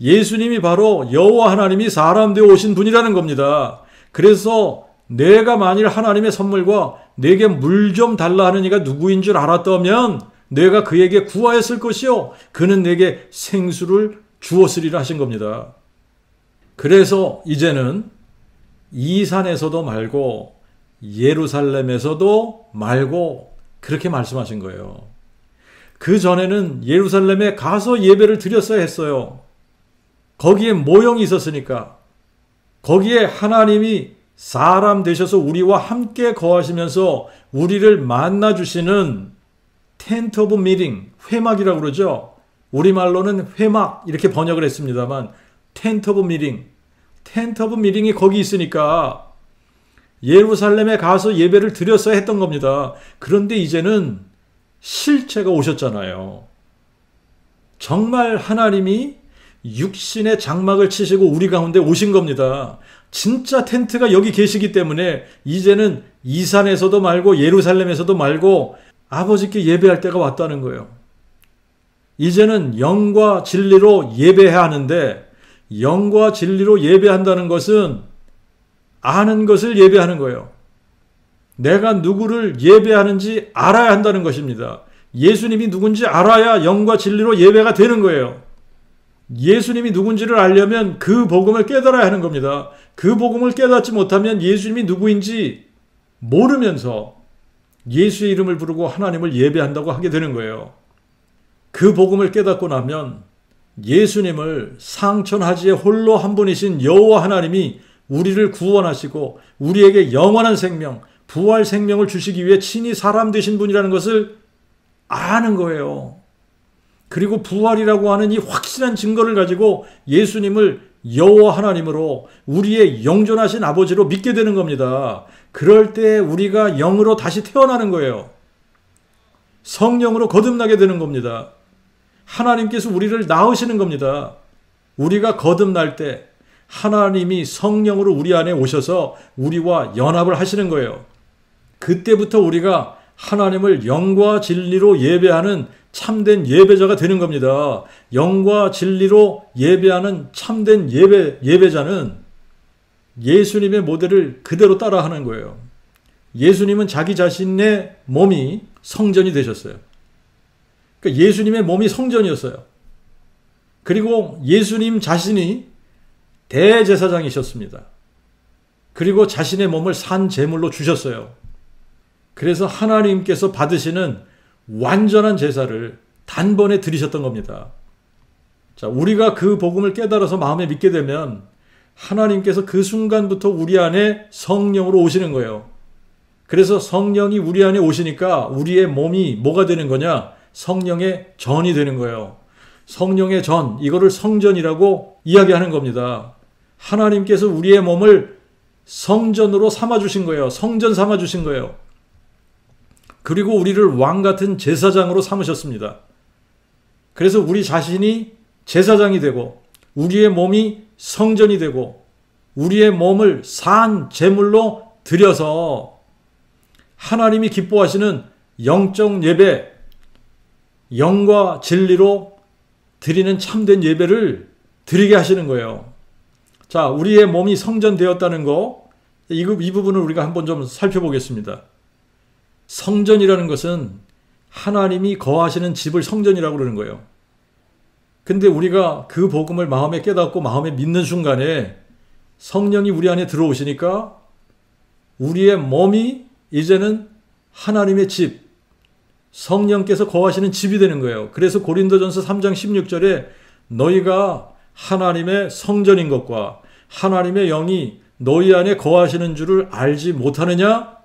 예수님이 바로 여호와 하나님이 사람 되어 오신 분이라는 겁니다. 그래서 내가 만일 하나님의 선물과 내게 물 좀 달라 하는 이가 누구인 줄 알았다면 내가 그에게 구하였을 것이요 그는 내게 생수를 주었으리라 하신 겁니다. 그래서 이제는 이 산에서도 말고 예루살렘에서도 말고 그렇게 말씀하신 거예요. 그 전에는 예루살렘에 가서 예배를 드렸어야 했어요. 거기에 모형이 있었으니까. 거기에 하나님이 사람 되셔서 우리와 함께 거하시면서 우리를 만나주시는 텐트 오브 미팅, 회막이라고 그러죠. 우리말로는 회막 이렇게 번역을 했습니다만 텐트 오브 미팅, 텐트 오브 미팅이 거기 있으니까 예루살렘에 가서 예배를 드렸어야 했던 겁니다. 그런데 이제는 실체가 오셨잖아요. 정말 하나님이 육신의 장막을 치시고 우리 가운데 오신 겁니다. 진짜 텐트가 여기 계시기 때문에 이제는 이 산에서도 말고 예루살렘에서도 말고 아버지께 예배할 때가 왔다는 거예요. 이제는 영과 진리로 예배해야 하는데 영과 진리로 예배한다는 것은 아는 것을 예배하는 거예요. 내가 누구를 예배하는지 알아야 한다는 것입니다. 예수님이 누군지 알아야 영과 진리로 예배가 되는 거예요. 예수님이 누군지를 알려면 그 복음을 깨달아야 하는 겁니다. 그 복음을 깨닫지 못하면 예수님이 누구인지 모르면서 예수의 이름을 부르고 하나님을 예배한다고 하게 되는 거예요. 그 복음을 깨닫고 나면 예수님을 상천하지에 홀로 한 분이신 여호와 하나님이 우리를 구원하시고 우리에게 영원한 생명, 부활 생명을 주시기 위해 친히 사람 되신 분이라는 것을 아는 거예요. 그리고 부활이라고 하는 이 확실한 증거를 가지고 예수님을 여호와 하나님으로 우리의 영존하신 아버지로 믿게 되는 겁니다. 그럴 때 우리가 영으로 다시 태어나는 거예요. 성령으로 거듭나게 되는 겁니다. 하나님께서 우리를 낳으시는 겁니다. 우리가 거듭날 때 하나님이 성령으로 우리 안에 오셔서 우리와 연합을 하시는 거예요. 그때부터 우리가 하나님을 영과 진리로 예배하는 참된 예배자가 되는 겁니다. 영과 진리로 예배하는 참된 예배자는 예수님의 모델을 그대로 따라하는 거예요. 예수님은 자기 자신의 몸이 성전이 되셨어요. 그러니까 예수님의 몸이 성전이었어요. 그리고 예수님 자신이 대제사장이셨습니다. 그리고 자신의 몸을 산 제물로 주셨어요. 그래서 하나님께서 받으시는 완전한 제사를 단번에 드리셨던 겁니다. 자, 우리가 그 복음을 깨달아서 마음에 믿게 되면 하나님께서 그 순간부터 우리 안에 성령으로 오시는 거예요. 그래서 성령이 우리 안에 오시니까 우리의 몸이 뭐가 되는 거냐? 성령의 전이 되는 거예요. 성령의 전, 이거를 성전이라고 이야기하는 겁니다. 하나님께서 우리의 몸을 성전으로 삼아주신 거예요. 성전 삼아주신 거예요. 그리고 우리를 왕 같은 제사장으로 삼으셨습니다. 그래서 우리 자신이 제사장이 되고 우리의 몸이 성전이 되고 우리의 몸을 산 제물로 드려서 하나님이 기뻐하시는 영적 예배, 영과 진리로 드리는 참된 예배를 드리게 하시는 거예요. 자, 우리의 몸이 성전되었다는 거, 이 부분을 우리가 한번 좀 살펴보겠습니다. 성전이라는 것은 하나님이 거하시는 집을 성전이라고 그러는 거예요. 근데 우리가 그 복음을 마음에 깨닫고 마음에 믿는 순간에 성령이 우리 안에 들어오시니까 우리의 몸이 이제는 하나님의 집, 성령께서 거하시는 집이 되는 거예요. 그래서 고린도전서 3장 16절에 너희가 하나님의 성전인 것과 하나님의 영이 너희 안에 거하시는 줄을 알지 못하느냐?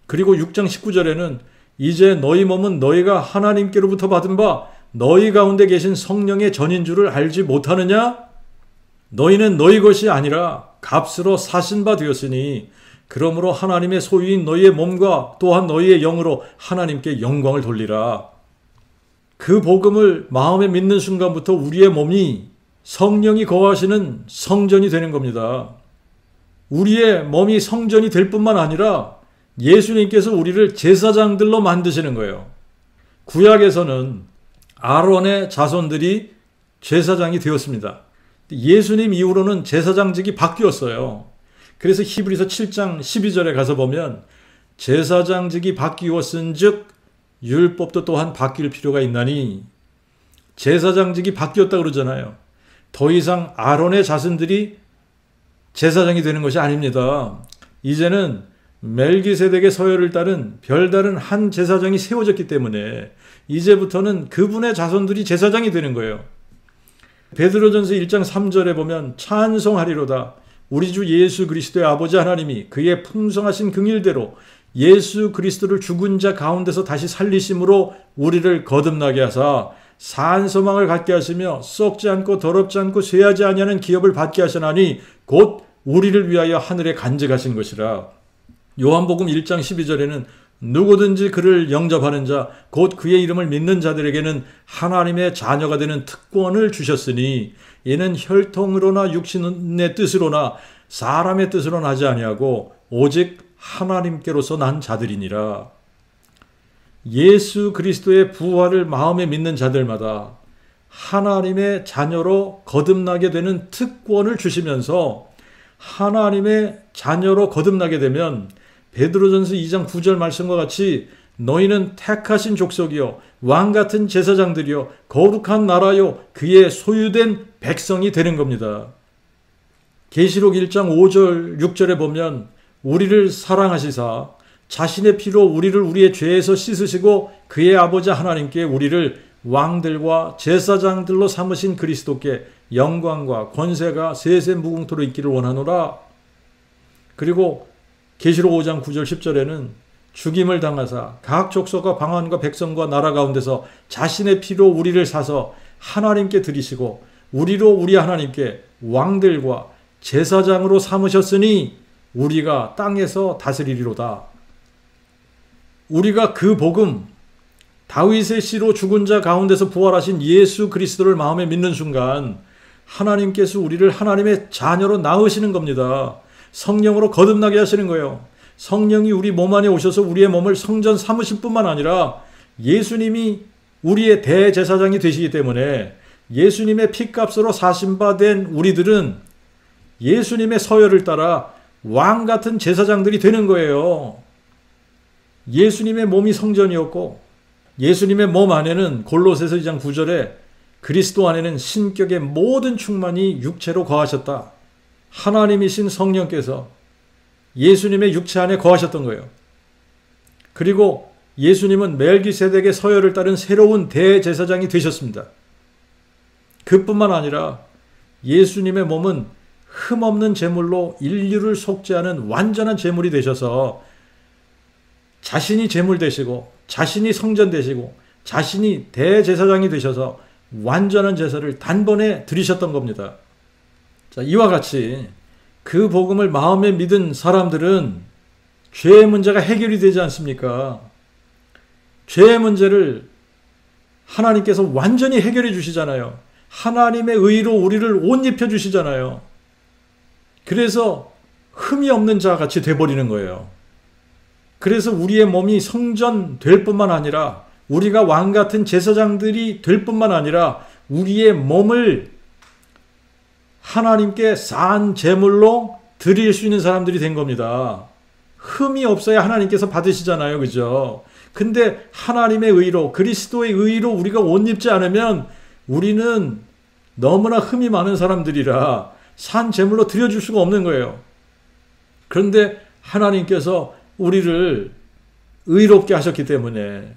그리고 6장 19절에는 이제 너희 몸은 너희가 하나님께로부터 받은 바 너희 가운데 계신 성령의 전인 줄을 알지 못하느냐? 너희는 너희 것이 아니라 값으로 사신 바 되었으니 그러므로 하나님의 소유인 너희의 몸과 또한 너희의 영으로 하나님께 영광을 돌리라. 그 복음을 마음에 믿는 순간부터 우리의 몸이 성령이 거하시는 성전이 되는 겁니다. 우리의 몸이 성전이 될 뿐만 아니라 예수님께서 우리를 제사장들로 만드시는 거예요. 구약에서는 아론의 자손들이 제사장이 되었습니다. 예수님 이후로는 제사장직이 바뀌었어요. 그래서 히브리서 7장 12절에 가서 보면 제사장직이 바뀌었은즉 율법도 또한 바뀔 필요가 있나니, 제사장직이 바뀌었다 그러잖아요. 더 이상 아론의 자손들이 제사장이 되는 것이 아닙니다. 이제는 멜기세덱의 서열을 따른 별다른 한 제사장이 세워졌기 때문에 이제부터는 그분의 자손들이 제사장이 되는 거예요. 베드로전서 1장 3절에 보면 찬송하리로다. 우리 주 예수 그리스도의 아버지 하나님이 그의 풍성하신 긍휼대로 예수 그리스도를 죽은 자 가운데서 다시 살리심으로 우리를 거듭나게 하사 산 소망을 갖게 하시며 썩지 않고 더럽지 않고 쇠하지 아니하는 기업을 받게 하시나니 곧 우리를 위하여 하늘에 간직하신 것이라. 요한복음 1장 12절에는 누구든지 그를 영접하는 자 곧 그의 이름을 믿는 자들에게는 하나님의 자녀가 되는 특권을 주셨으니 이는 혈통으로나 육신의 뜻으로나 사람의 뜻으로는 하지 아니하고 오직 하나님께로서 난 자들이니라. 예수 그리스도의 부활을 마음에 믿는 자들마다 하나님의 자녀로 거듭나게 되는 특권을 주시면서 하나님의 자녀로 거듭나게 되면 베드로전서 2장 9절 말씀과 같이 너희는 택하신 족속이요 왕같은 제사장들이요 거룩한 나라요 그의 소유된 백성이 되는 겁니다. 계시록 1장 5절 6절에 보면 우리를 사랑하시사 자신의 피로 우리를 우리의 죄에서 씻으시고 그의 아버지 하나님께 우리를 왕들과 제사장들로 삼으신 그리스도께 영광과 권세가 세세 무궁토로 있기를 원하노라. 그리고 계시록 5장 9절 10절에는 죽임을 당하사 각 족속과 방언과 백성과 나라 가운데서 자신의 피로 우리를 사서 하나님께 드리시고 우리로 우리 하나님께 왕들과 제사장으로 삼으셨으니 우리가 땅에서 다스리리로다. 우리가 그 복음, 다윗의 씨로 죽은 자 가운데서 부활하신 예수 그리스도를 마음에 믿는 순간 하나님께서 우리를 하나님의 자녀로 낳으시는 겁니다. 성령으로 거듭나게 하시는 거예요. 성령이 우리 몸 안에 오셔서 우리의 몸을 성전 삼으실 뿐만 아니라 예수님이 우리의 대제사장이 되시기 때문에 예수님의 피값으로 사신 바 된 우리들은 예수님의 서열을 따라 왕 같은 제사장들이 되는 거예요. 예수님의 몸이 성전이었고 예수님의 몸 안에는 골로새서 2장 9절에 그리스도 안에는 신격의 모든 충만이 육체로 거하셨다. 하나님이신 성령께서 예수님의 육체 안에 거하셨던 거예요. 그리고 예수님은 멜기세덱의 서열을 따른 새로운 대제사장이 되셨습니다. 그뿐만 아니라 예수님의 몸은 흠없는 제물로 인류를 속죄하는 완전한 제물이 되셔서 자신이 제물 되시고 자신이 성전 되시고 자신이 대제사장이 되셔서 완전한 제사를 단번에 드리셨던 겁니다. 자, 이와 같이 그 복음을 마음에 믿은 사람들은 죄의 문제가 해결이 되지 않습니까? 죄의 문제를 하나님께서 완전히 해결해 주시잖아요. 하나님의 의로 우리를 옷 입혀 주시잖아요. 그래서 흠이 없는 자 같이 돼버리는 거예요. 그래서 우리의 몸이 성전 될 뿐만 아니라 우리가 왕 같은 제사장들이 될 뿐만 아니라 우리의 몸을 하나님께 산 제물로 드릴 수 있는 사람들이 된 겁니다. 흠이 없어야 하나님께서 받으시잖아요. 그죠? 근데 하나님의 의로, 그리스도의 의로 우리가 옷 입지 않으면 우리는 너무나 흠이 많은 사람들이라 산 제물로 드려줄 수가 없는 거예요. 그런데 하나님께서 우리를 의롭게 하셨기 때문에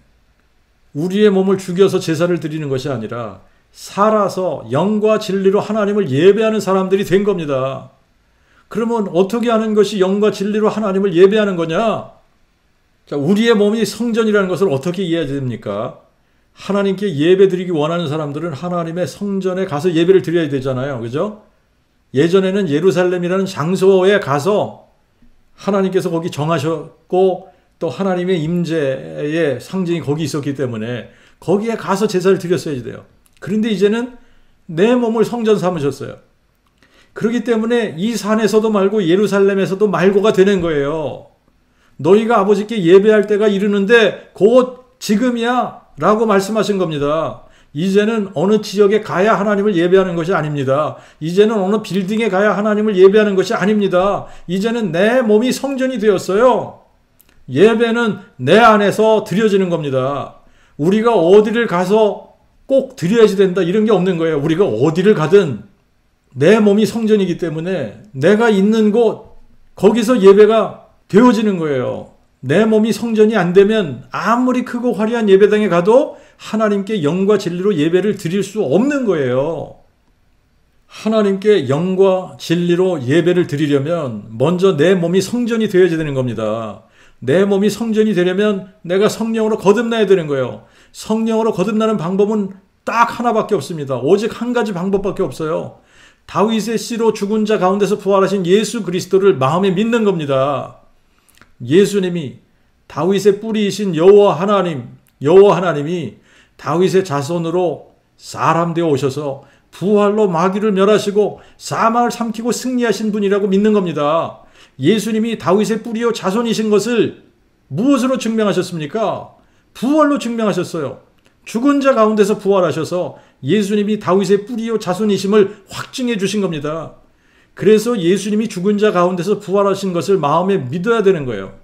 우리의 몸을 죽여서 제사를 드리는 것이 아니라 살아서 영과 진리로 하나님을 예배하는 사람들이 된 겁니다. 그러면 어떻게 하는 것이 영과 진리로 하나님을 예배하는 거냐? 자, 우리의 몸이 성전이라는 것을 어떻게 이해해야 됩니까? 하나님께 예배 드리기 원하는 사람들은 하나님의 성전에 가서 예배를 드려야 되잖아요. 그죠? 예전에는 예루살렘이라는 장소에 가서 하나님께서 거기 정하셨고 또 하나님의 임재의 상징이 거기 있었기 때문에 거기에 가서 제사를 드렸어야 돼요. 그런데 이제는 내 몸을 성전 삼으셨어요. 그렇기 때문에 이 산에서도 말고 예루살렘에서도 말고가 되는 거예요. 너희가 아버지께 예배할 때가 이르는데 곧 지금이야 라고 말씀하신 겁니다. 이제는 어느 지역에 가야 하나님을 예배하는 것이 아닙니다. 이제는 어느 빌딩에 가야 하나님을 예배하는 것이 아닙니다. 이제는 내 몸이 성전이 되었어요. 예배는 내 안에서 드려지는 겁니다. 우리가 어디를 가서 꼭 드려야지 된다 이런 게 없는 거예요. 우리가 어디를 가든 내 몸이 성전이기 때문에 내가 있는 곳 거기서 예배가 되어지는 거예요. 내 몸이 성전이 안 되면 아무리 크고 화려한 예배당에 가도 하나님께 영과 진리로 예배를 드릴 수 없는 거예요. 하나님께 영과 진리로 예배를 드리려면 먼저 내 몸이 성전이 되어야 되는 겁니다. 내 몸이 성전이 되려면 내가 성령으로 거듭나야 되는 거예요. 성령으로 거듭나는 방법은 딱 하나밖에 없습니다. 오직 한 가지 방법밖에 없어요. 다윗의 씨로 죽은 자 가운데서 부활하신 예수 그리스도를 마음에 믿는 겁니다. 예수님이 다윗의 뿌리이신 여호와 하나님이 다윗의 자손으로 사람 되어 오셔서 부활로 마귀를 멸하시고 사망을 삼키고 승리하신 분이라고 믿는 겁니다. 예수님이 다윗의 뿌리요 자손이신 것을 무엇으로 증명하셨습니까? 부활로 증명하셨어요. 죽은 자 가운데서 부활하셔서 예수님이 다윗의 뿌리요 자손이심을 확증해 주신 겁니다. 그래서 예수님이 죽은 자 가운데서 부활하신 것을 마음에 믿어야 되는 거예요.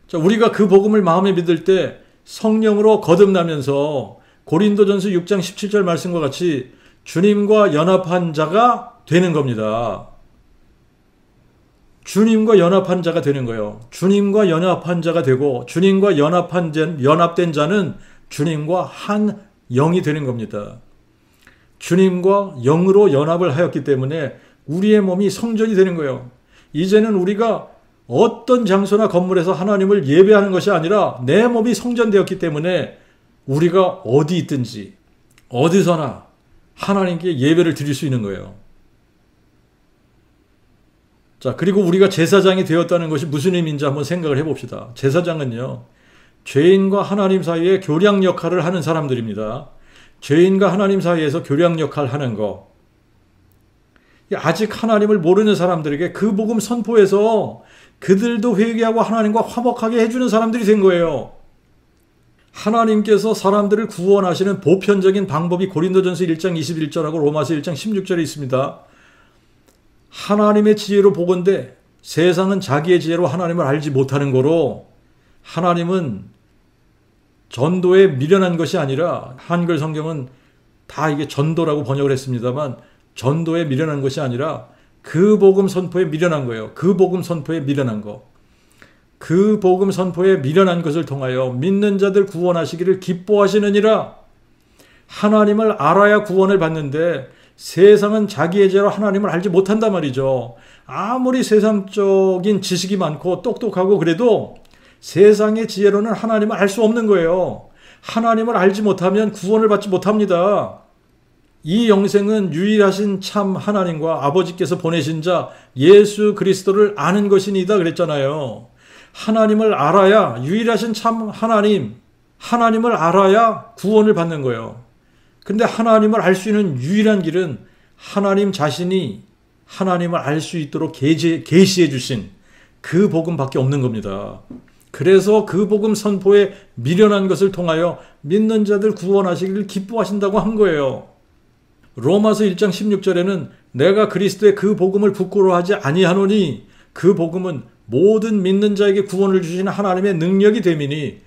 자, 우리가 그 복음을 마음에 믿을 때 성령으로 거듭나면서 고린도전서 6장 17절 말씀과 같이 주님과 연합한 자가 되는 겁니다. 주님과 연합한 자가 되는 거예요. 주님과 연합한 자가 되고 주님과 연합된 자는 주님과 한 영이 되는 겁니다. 주님과 영으로 연합을 하였기 때문에 우리의 몸이 성전이 되는 거예요. 이제는 우리가 어떤 장소나 건물에서 하나님을 예배하는 것이 아니라 내 몸이 성전되었기 때문에 우리가 어디 있든지 어디서나 하나님께 예배를 드릴 수 있는 거예요. 자, 그리고 우리가 제사장이 되었다는 것이 무슨 의미인지 한번 생각을 해봅시다. 제사장은요, 죄인과 하나님 사이에 교량 역할을 하는 사람들입니다. 죄인과 하나님 사이에서 교량 역할을 하는 거. 아직 하나님을 모르는 사람들에게 그 복음 선포해서 그들도 회개하고 하나님과 화목하게 해주는 사람들이 된 거예요. 하나님께서 사람들을 구원하시는 보편적인 방법이 고린도전서 1장 21절하고 로마서 1장 16절에 있습니다. 하나님의 지혜로 보건대 세상은 자기의 지혜로 하나님을 알지 못하는 거로 하나님은 전도에 미련한 것이 아니라 한글 성경은 다 이게 전도라고 번역을 했습니다만 전도에 미련한 것이 아니라 그 복음 선포에 미련한 거예요. 그 복음 선포에 미련한 거. 그 복음 선포에 미련한 것을 통하여 믿는 자들 구원하시기를 기뻐하시느니라. 하나님을 알아야 구원을 받는데 세상은 자기의 죄로 하나님을 알지 못한단 말이죠. 아무리 세상적인 지식이 많고 똑똑하고 그래도 세상의 지혜로는 하나님을 알 수 없는 거예요. 하나님을 알지 못하면 구원을 받지 못합니다. 이 영생은 유일하신 참 하나님과 아버지께서 보내신 자 예수 그리스도를 아는 것이니이다 그랬잖아요. 하나님을 알아야 유일하신 참 하나님을 알아야 구원을 받는 거예요. 근데 하나님을 알 수 있는 유일한 길은 하나님 자신이 하나님을 알 수 있도록 계시해 주신 그 복음밖에 없는 겁니다. 그래서 그 복음 선포에 미련한 것을 통하여 믿는 자들 구원하시기를 기뻐하신다고 한 거예요. 로마서 1장 16절에는 내가 그리스도의 그 복음을 부끄러워하지 아니하노니 그 복음은 모든 믿는 자에게 구원을 주시는 하나님의 능력이 됨이니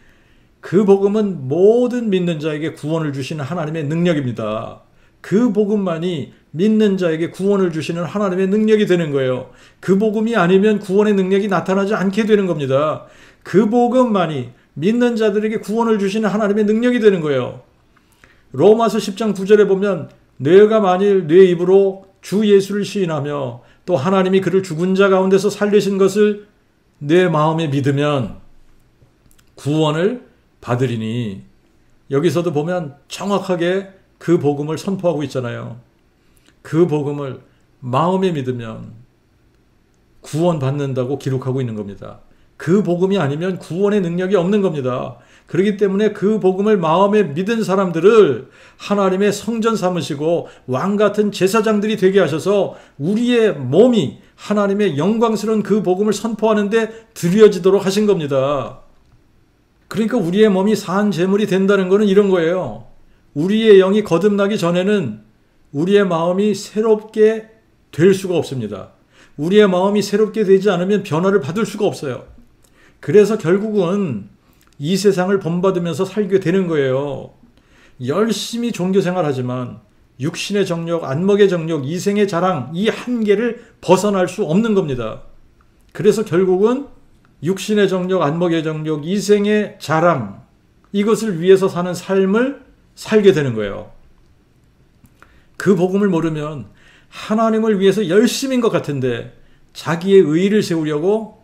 그 복음은 모든 믿는 자에게 구원을 주시는 하나님의 능력입니다. 그 복음만이 믿는 자에게 구원을 주시는 하나님의 능력이 되는 거예요. 그 복음이 아니면 구원의 능력이 나타나지 않게 되는 겁니다. 그 복음만이 믿는 자들에게 구원을 주시는 하나님의 능력이 되는 거예요. 로마서 10장 9절에 보면 너희가 만일 내 입으로 주 예수를 시인하며 또 하나님이 그를 죽은 자 가운데서 살리신 것을 내 마음에 믿으면 구원을 받으리니, 여기서도 보면 정확하게 그 복음을 선포하고 있잖아요. 그 복음을 마음에 믿으면 구원받는다고 기록하고 있는 겁니다. 그 복음이 아니면 구원의 능력이 없는 겁니다. 그렇기 때문에 그 복음을 마음에 믿은 사람들을 하나님의 성전 삼으시고 왕같은 제사장들이 되게 하셔서 우리의 몸이 하나님의 영광스러운 그 복음을 선포하는데 드려지도록 하신 겁니다. 그러니까 우리의 몸이 산 제물이 된다는 것은 이런 거예요. 우리의 영이 거듭나기 전에는 우리의 마음이 새롭게 될 수가 없습니다. 우리의 마음이 새롭게 되지 않으면 변화를 받을 수가 없어요. 그래서 결국은 이 세상을 본받으면서 살게 되는 거예요. 열심히 종교생활하지만 육신의 정욕, 안목의 정욕, 이생의 자랑, 이 한계를 벗어날 수 없는 겁니다. 그래서 결국은 육신의 정욕, 안목의 정욕, 이생의 자랑, 이것을 위해서 사는 삶을 살게 되는 거예요. 그 복음을 모르면 하나님을 위해서 열심인 것 같은데 자기의 의의를 세우려고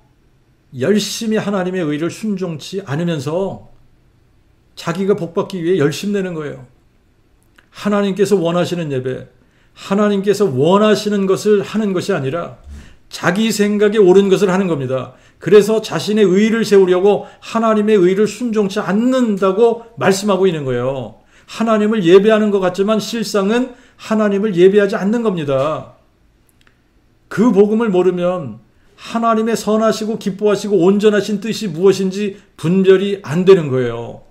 열심히 하나님의 의의를 순종치 않으면서 자기가 복받기 위해 열심내는 거예요. 하나님께서 원하시는 예배, 하나님께서 원하시는 것을 하는 것이 아니라 자기 생각에 옳은 것을 하는 겁니다. 그래서 자신의 의의를 세우려고 하나님의 의의를 순종치 않는다고 말씀하고 있는 거예요. 하나님을 예배하는 것 같지만 실상은 하나님을 예배하지 않는 겁니다. 그 복음을 모르면 하나님의 선하시고 기뻐하시고 온전하신 뜻이 무엇인지 분별이 안 되는 거예요.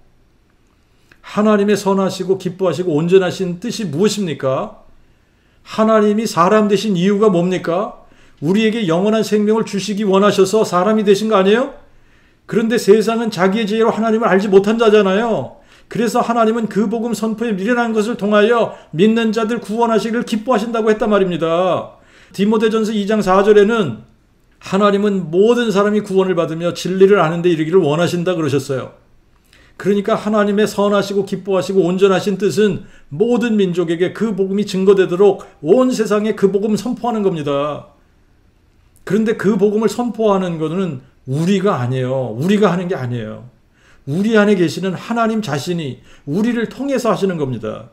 하나님의 선하시고 기뻐하시고 온전하신 뜻이 무엇입니까? 하나님이 사람 되신 이유가 뭡니까? 우리에게 영원한 생명을 주시기 원하셔서 사람이 되신 거 아니에요? 그런데 세상은 자기의 지혜로 하나님을 알지 못한 자잖아요. 그래서 하나님은 그 복음 선포에 미련한 것을 통하여 믿는 자들 구원하시기를 기뻐하신다고 했단 말입니다. 디모데전서 2장 4절에는 하나님은 모든 사람이 구원을 받으며 진리를 아는 데 이르기를 원하신다 그러셨어요. 그러니까 하나님의 선하시고 기뻐하시고 온전하신 뜻은 모든 민족에게 그 복음이 증거되도록 온 세상에 그 복음 선포하는 겁니다. 그런데 그 복음을 선포하는 것은 우리가 아니에요. 우리가 하는 게 아니에요. 우리 안에 계시는 하나님 자신이 우리를 통해서 하시는 겁니다.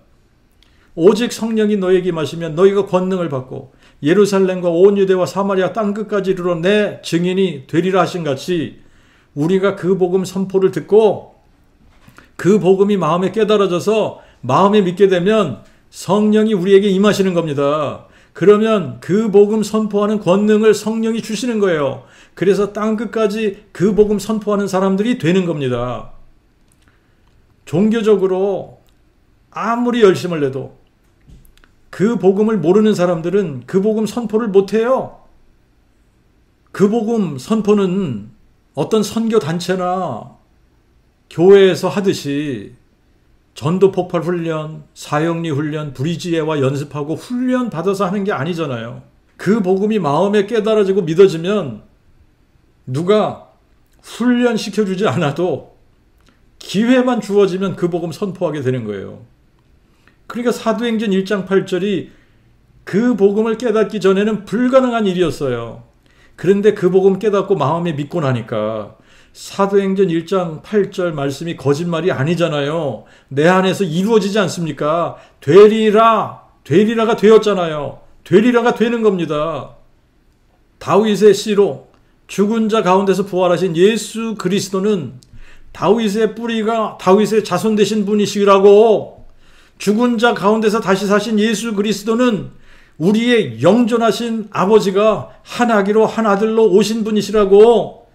오직 성령이 너에게 임하시면 너희가 권능을 받고 예루살렘과 온 유대와 사마리아 땅끝까지 이르러 내 증인이 되리라 하신 같이 우리가 그 복음 선포를 듣고 그 복음이 마음에 깨달아져서 마음에 믿게 되면 성령이 우리에게 임하시는 겁니다. 그러면 그 복음 선포하는 권능을 성령이 주시는 거예요. 그래서 땅끝까지 그 복음 선포하는 사람들이 되는 겁니다. 종교적으로 아무리 열심을 내도 그 복음을 모르는 사람들은 그 복음 선포를 못해요. 그 복음 선포는 어떤 선교단체나 교회에서 하듯이 전도 폭발 훈련, 사형리 훈련, 브리지예와 연습하고 훈련 받아서 하는 게 아니잖아요. 그 복음이 마음에 깨달아지고 믿어지면 누가 훈련시켜주지 않아도 기회만 주어지면 그 복음 선포하게 되는 거예요. 그러니까 사도행전 1장 8절이 그 복음을 깨닫기 전에는 불가능한 일이었어요. 그런데 그 복음 깨닫고 마음에 믿고 나니까 사도행전 1장 8절 말씀이 거짓말이 아니잖아요. 내 안에서 이루어지지 않습니까? 되리라가 되었잖아요. 되리라가 되는 겁니다. 다윗의 씨로 죽은 자 가운데서 부활하신 예수 그리스도는 다윗의 뿌리가 다윗의 자손 되신 분이시라고, 죽은 자 가운데서 다시 사신 예수 그리스도는 우리의 영존하신 아버지가 한 아기로 한 아들로 오신 분이시라고.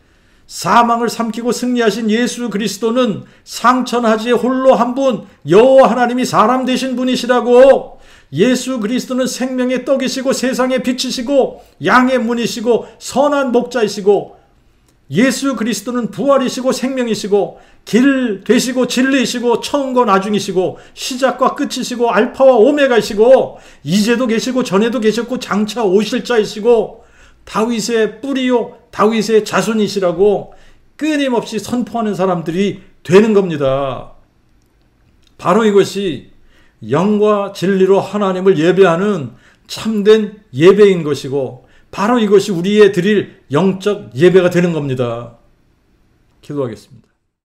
사망을 삼키고 승리하신 예수 그리스도는 상천하지에 홀로 한 분, 여호와 하나님이 사람 되신 분이시라고. 예수 그리스도는 생명의 떡이시고 세상의 빛이시고 양의 문이시고 선한 목자이시고, 예수 그리스도는 부활이시고 생명이시고 길 되시고 진리이시고 처음과 나중이시고 시작과 끝이시고 알파와 오메가이시고 이제도 계시고 전에도 계셨고 장차 오실 자이시고 다윗의 뿌리요 다윗의 자손이시라고 끊임없이 선포하는 사람들이 되는 겁니다. 바로 이것이 영과 진리로 하나님을 예배하는 참된 예배인 것이고, 바로 이것이 우리의 드릴 영적 예배가 되는 겁니다. 기도하겠습니다.